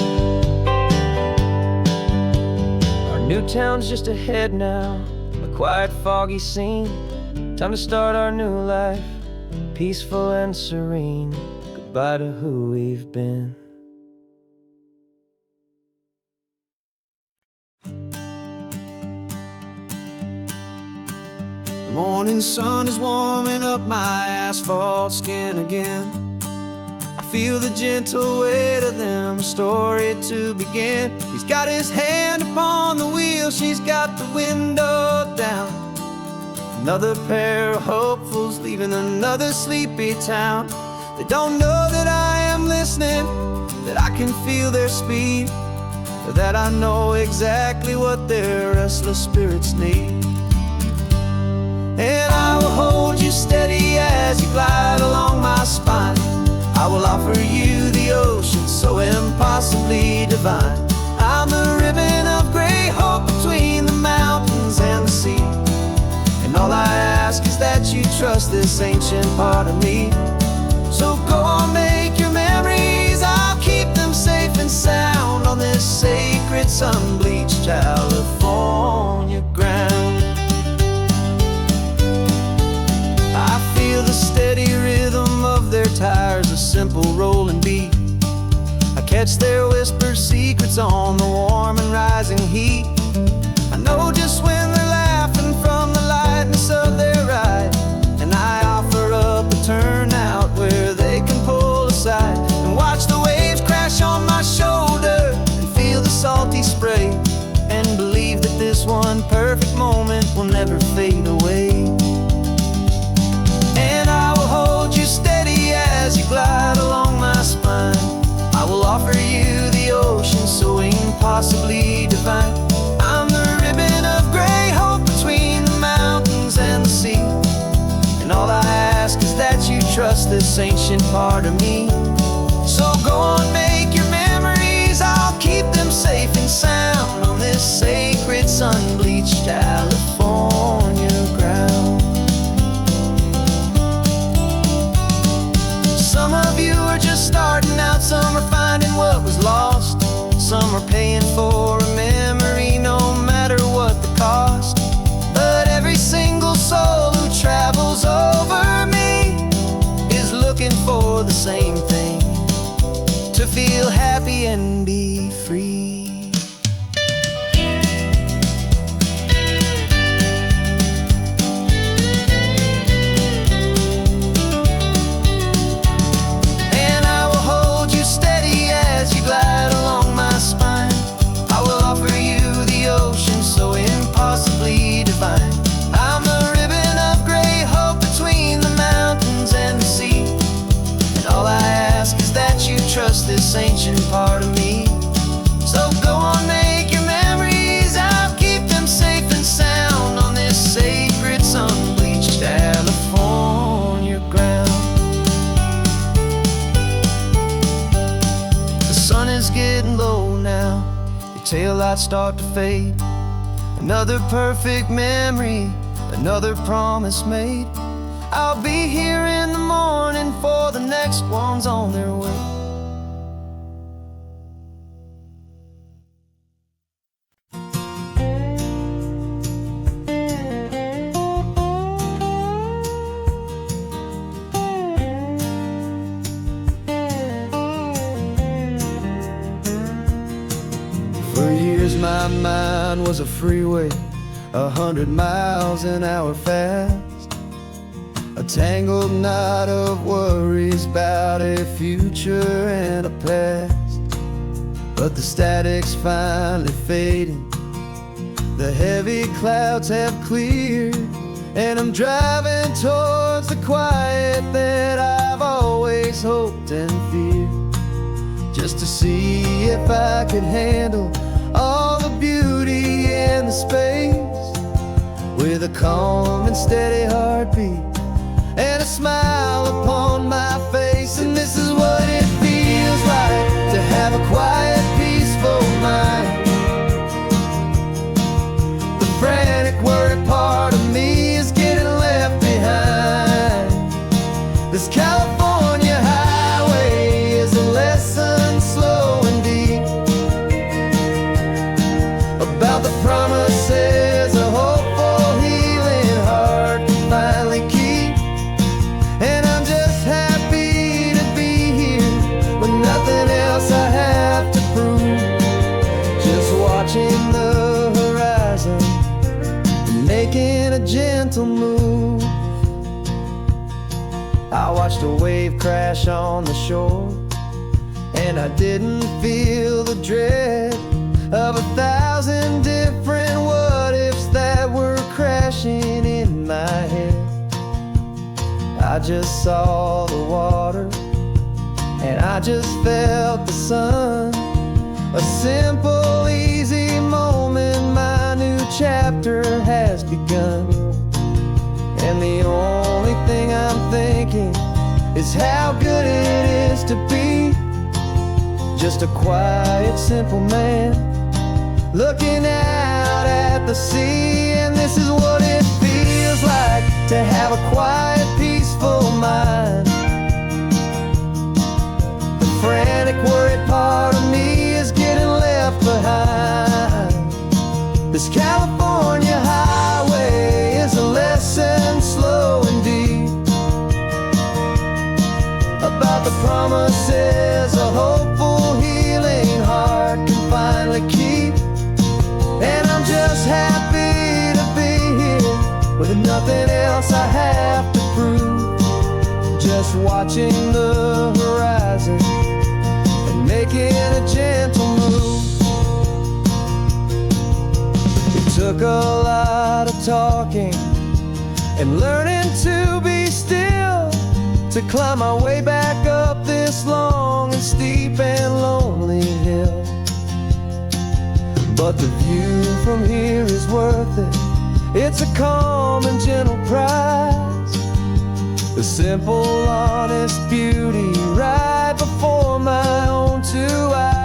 Our new town's just ahead now, a quiet foggy scene. Time to start our new life, peaceful and serene. Goodbye to who we've been. The morning sun is warming up my asphalt skin again. I feel the gentle weight of them, a story to begin. He's got his hand upon the wheel, she's got the window down. Another pair of hopefuls leaving another sleepy town. They don't know that I am listening, that I can feel their speed, or that I know exactly what their restless spirits need. And I will hold you steady as you glide along my spine. I will offer you the ocean so impossibly divine. I'm the ribbon of gray hope between the mountains and the sea. And all I ask is that you trust this ancient part of me. So go on, make your memories, I'll keep them safe and sound on this sacred sun-bleached California ground. I feel the steady rhythm of their tires, a simple rolling beat. I catch their whispered secrets on the warm and rising heat. I know just when they're laughing from the lightness of their ride, and I offer up a turnout where they can pull aside and watch the waves crash on my shoulder and feel the salty spray, and believe that this one perfect moment will never fade away. And I will hold you steady as you glide along my spine. I will offer you the ocean so impossibly divine. I'm the ribbon of gray hope between the mountains and the sea. And all I ask is that you trust this ancient part of me. So go on, make your memories, I'll keep them safe and sound on this sacred sun-bleached California ground. Some of you are just starting out, some are finding what was lost, some are paying for a memory no matter what the cost. But every single soul who travels over me is looking for the same thing, to feel happy and be free. And I will hold you steady as you glide along my spine. I will offer you the ocean so impossibly divine. I'm the ribbon of gray hope between the mountains and the sea. And all I ask is that you trust this ancient part of me. So go on, make your memories, I'll keep them safe and sound on this sacred sun-bleached California ground. The sun is getting low now, your taillights start to fade. Another perfect memory, another promise made. I'll be here in the morning for the next ones on their way. For years my mind was a freeway, 100 miles an hour fast, a tangled knot of worries about a future and a past. But the static's finally fading, the heavy clouds have cleared, and I'm driving towards the quiet that I've always hoped and feared, just to see if I could handle all the beauty and the space, with a calm and steady heartbeat and a smile upon my face. And this is what it feels like to have a quiet, peaceful mind. The frantic, worried part of me is getting left behind. This California highway is a lesson slow and deep about the promises a hopeful, healing heart can finally keep. And I'm just happy to be here with nothing else I have to prove, just watching the horizon and making a gentle move. I watched a wave crash on the shore, and I didn't feel the dread of 1,000 different what-ifs that were crashing in my head. I just saw the water, and I just felt the sun. A simple, easy moment, my new chapter has begun. And the only thing I'm thinking is how good it is used to be just a quiet, simple man, looking out at the sea. And this is what it feels like to have a quiet, peaceful mind. The frantic, worried part of me is getting left behind. This California highway is a lesson, slow and deep, about the promises a hopeful, healing heart can finally keep. And I'm just happy to be here with nothing else I have to prove, just watching the horizon and making a gentle move. It took a lot of talking and learning to be still, to climb my way back up this long and steep and lonely hill. But the view from here is worth it. It's a calm and gentle prize, the simple, honest beauty right before my own two eyes.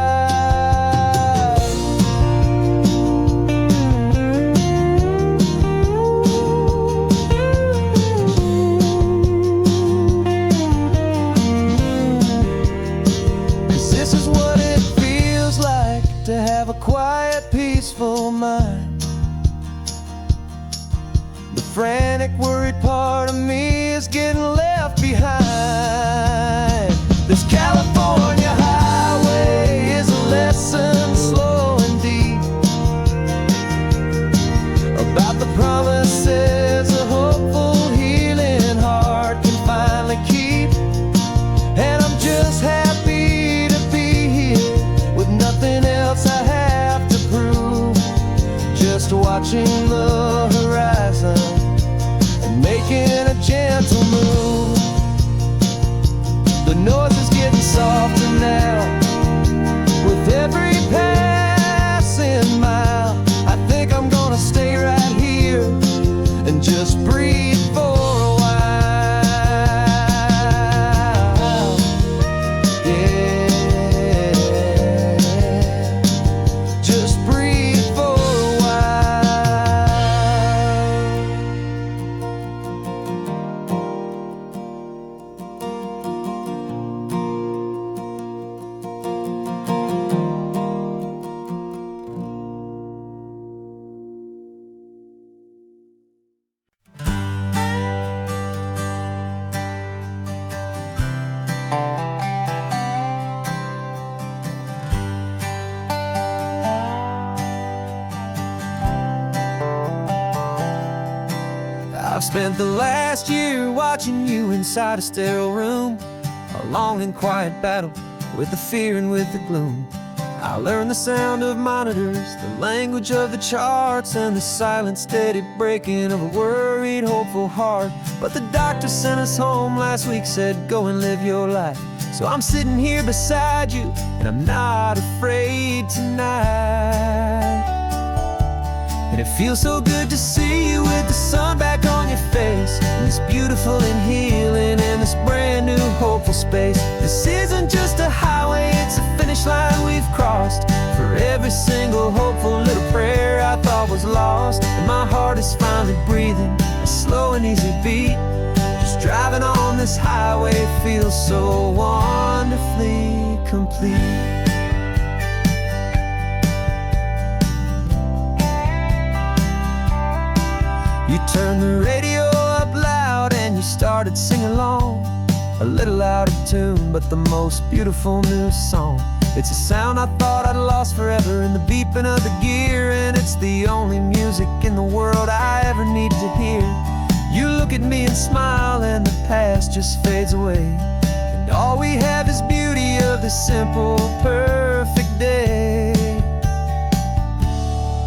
'Cause this is what it feels like to have a quiet, peaceful mind. The frantic, worried part of me is getting left behind. This California highway is a lesson, slow and deep, about the promises a hopeful, healing heart can finally keep. And I'm just happy to be here with nothing else I have to prove, just watching the horizon and making a gentle move. The noise is getting softer now with every passing mile. I think I'm gonna stay right here and just breathe for a while. Yeah, just breathe for a while. I've spent the last year watching you inside a sterile room, a long and quiet battle with the fear and with the gloom. I learned the sound of monitors, the language of the charts, and the silent, steady breaking of a worried, hopeful heart. But the doctor sent us home last week, said go and live your life. So I'm sitting here beside you, and I'm not afraid tonight. And it feels so good to see you with the sun back on your face, and this beautiful and healing in this brand new hopeful space. This isn't just a highway, it's a finish line we've crossed. For every single hopeful little prayer I thought was lost, and my heart is finally breathing a slow and easy beat. Just driving on this highway feels so wonderfully complete. You turned the radio up loud and you started singing along, a little out of tune, but the most beautiful new song. It's a sound I thought I'd lost forever in the beeping of the gear, and it's the only music in the world I ever need to hear. You look at me and smile, and the past just fades away, and all we have is beauty of this simple, perfect day.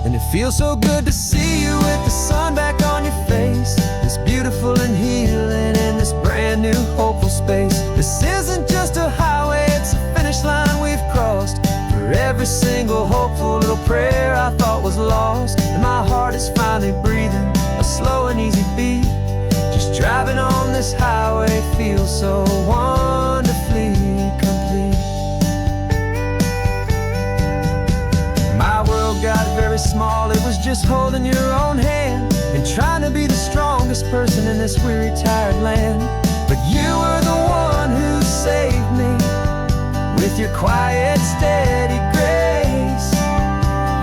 And it feels so good to see you with the sun back on your face, this beautiful and healing in this brand new hopeful space. This isn't just a highway, it's a finish line we've crossed. For every single hopeful little prayer I thought was lost, and my heart is finally breathing a slow and easy beat. Just driving on this highway feels so wonderfully complete. small, it was just holding your own hand and trying to be the strongest person in this weary, tired land. But you were the one who saved me with your quiet, steady grace.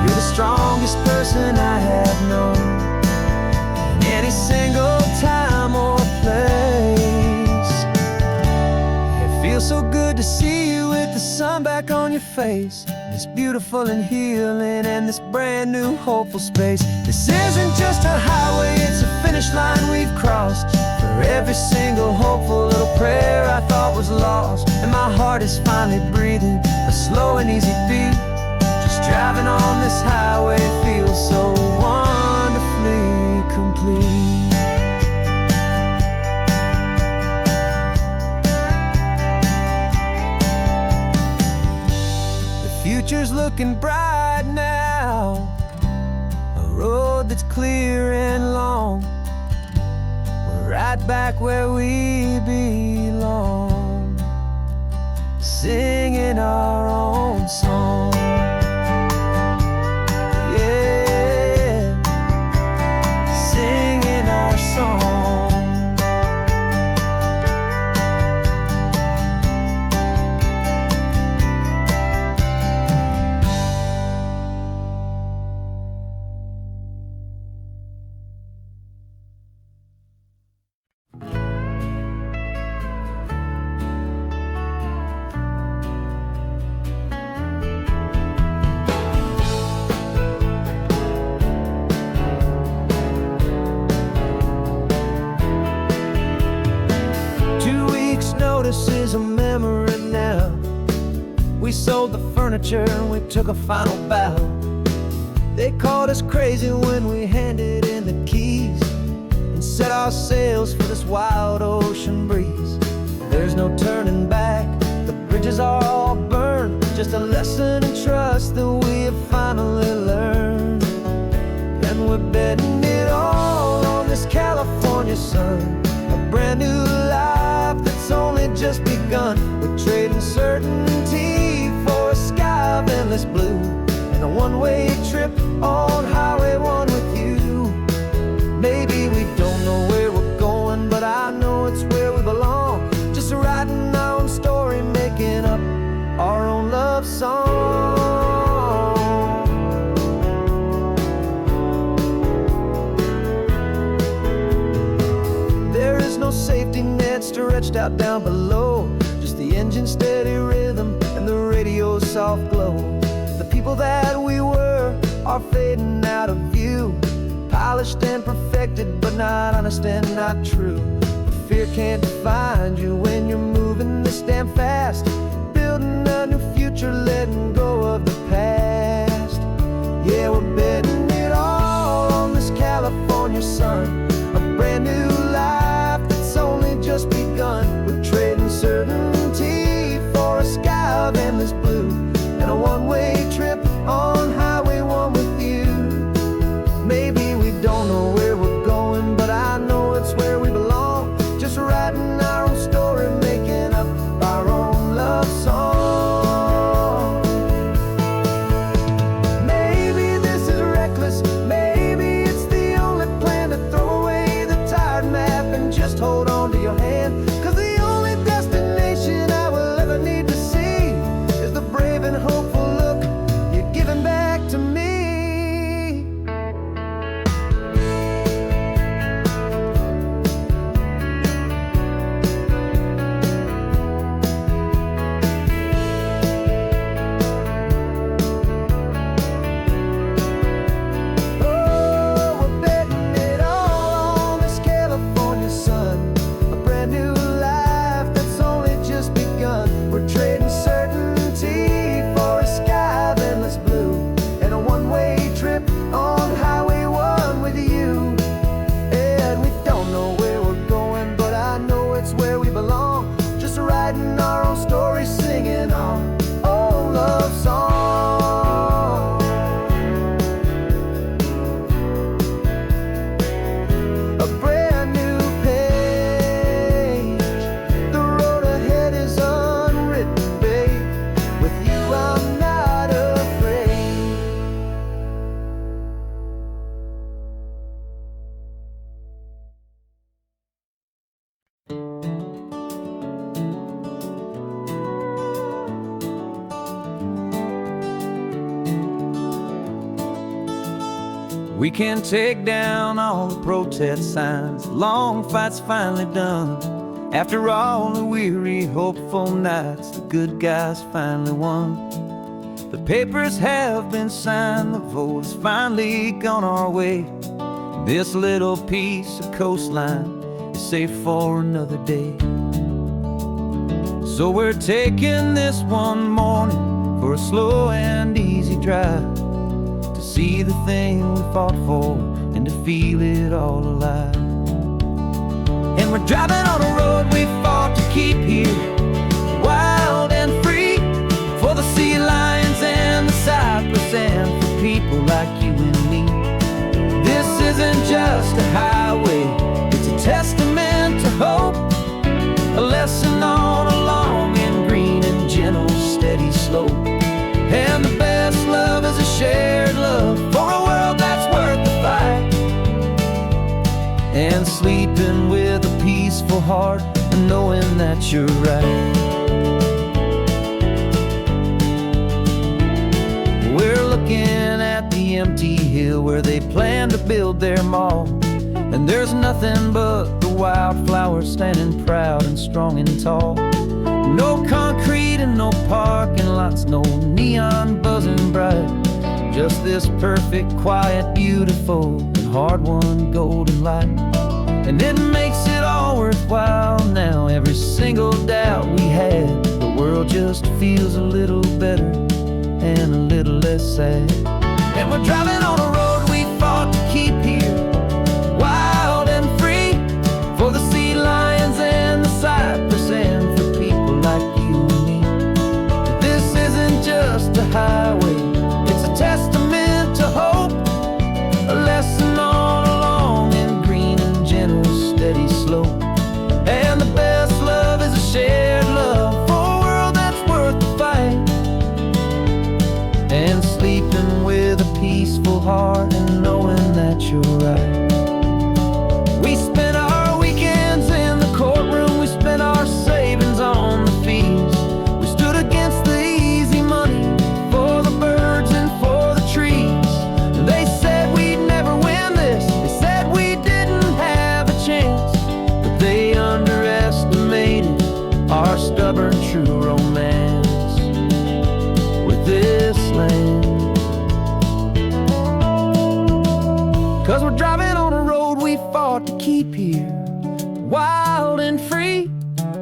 You're the strongest person I have known in any single time or place. It feels so good to see you with the sun back on your face. It's beautiful and healing and this brand new hopeful space. This isn't just a highway, it's a finish line we've crossed. For every single hopeful little prayer I thought was lost, and my heart is finally breathing a slow and easy beat. Just driving on this highway feels so wonderfully complete. Future's looking bright now, a road that's clear and long. We're right back where we belong, singing our own song. Yeah, singing our song. Notice is a memory now. We sold the furniture and we took a final bow. They called us crazy when we handed in the keys and set our sails for this wild ocean breeze. There's no turning back, the bridges are all burned. Just a lesson in trust that we have finally learned. And we're betting it all on this California sun, a brand new life that's only just begun. We're trading certainty for a sky of endless blue and a one-way trip on Highway 1 with you. Maybe we don't know where we're going, but I know it's where we belong. Just writing our own story, making up our own love song. There is no safety net stretched out down below, just the engine's steady rhythm and the radio's soft glow. The people that we were are fading out of view, polished and perfected, but not honest and not true. Fear can't define you when you're moving this damn fast, building a new future, letting go of the past. Yeah, we're betting it all on this California sun, a brand new life that's only just begun. We're trading certainty for a sky of endless blue and a one-way trip on Highway 1 with you. Maybe we don't know where we're going, but I know it's where we belong. Just writing our own story, making up our own love song. We can take down all the protest signs. Long fight's finally done. After all the weary, hopeful nights, the good guys finally won. The papers have been signed, the vote's finally gone our way. This little piece of coastline is safe for another day. So we're taking this one morning for a slow and easy drive, to see the thing we fought for and to feel it all alive. And we're driving on a road we fought to keep here, wild and free, for the sea lions and the cypress and for people like you and me. This isn't just a highway, it's a testament to hope, a lesson on a long and green and gentle steady slope. And the best love is a shared love for a world that's worth the fight, and sleeping with a peaceful heart and knowing that you're right. We're looking at the empty hill where they plan to build their mall, and there's nothing but the wildflowers standing proud and strong and tall. No concrete and no parking lots, no neon buzzing bright, just this perfect, quiet, beautiful, and hard-won golden light. And it makes it all worthwhile now. Every single doubt we had, the world just feels a little better and a little less sad. And we're driving on a road we fought to keep here, wild and free, for the sea lions and the cypress and for people like you and me. This isn't just a highway, it's a testament to hope, a lesson on a long and green and gentle steady slope. And the best love is a shared love for a world that's worth the fight, and sleeping with a peaceful heart and knowing that you're right. We spent our weekends in the courtroom, we spent our savings on the fees. We stood against the easy money for the birds and for the trees. They said we'd never win this, they said we didn't have a chance, but they underestimated our stubborn true romance with this land. 'Cause we're driving on a road we fought to keep here, wild and free,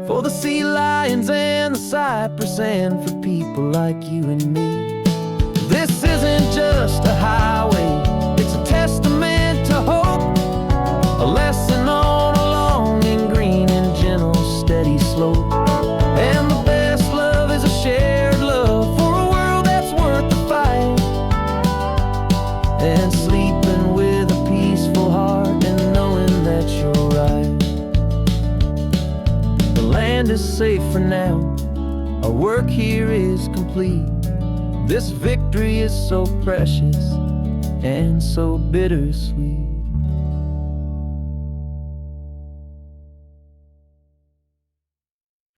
for the sea lions and the cypress and for people like you and me. This isn't just a highway, it's a testament to hope, a lesson on a long and green and gentle steady slope. And the best love is a shared love for a world that's worth the fight, and sleeping with a peaceful heart and knowing that you're right. The land is safe for now, our work here is complete. This victory is so precious and so bittersweet.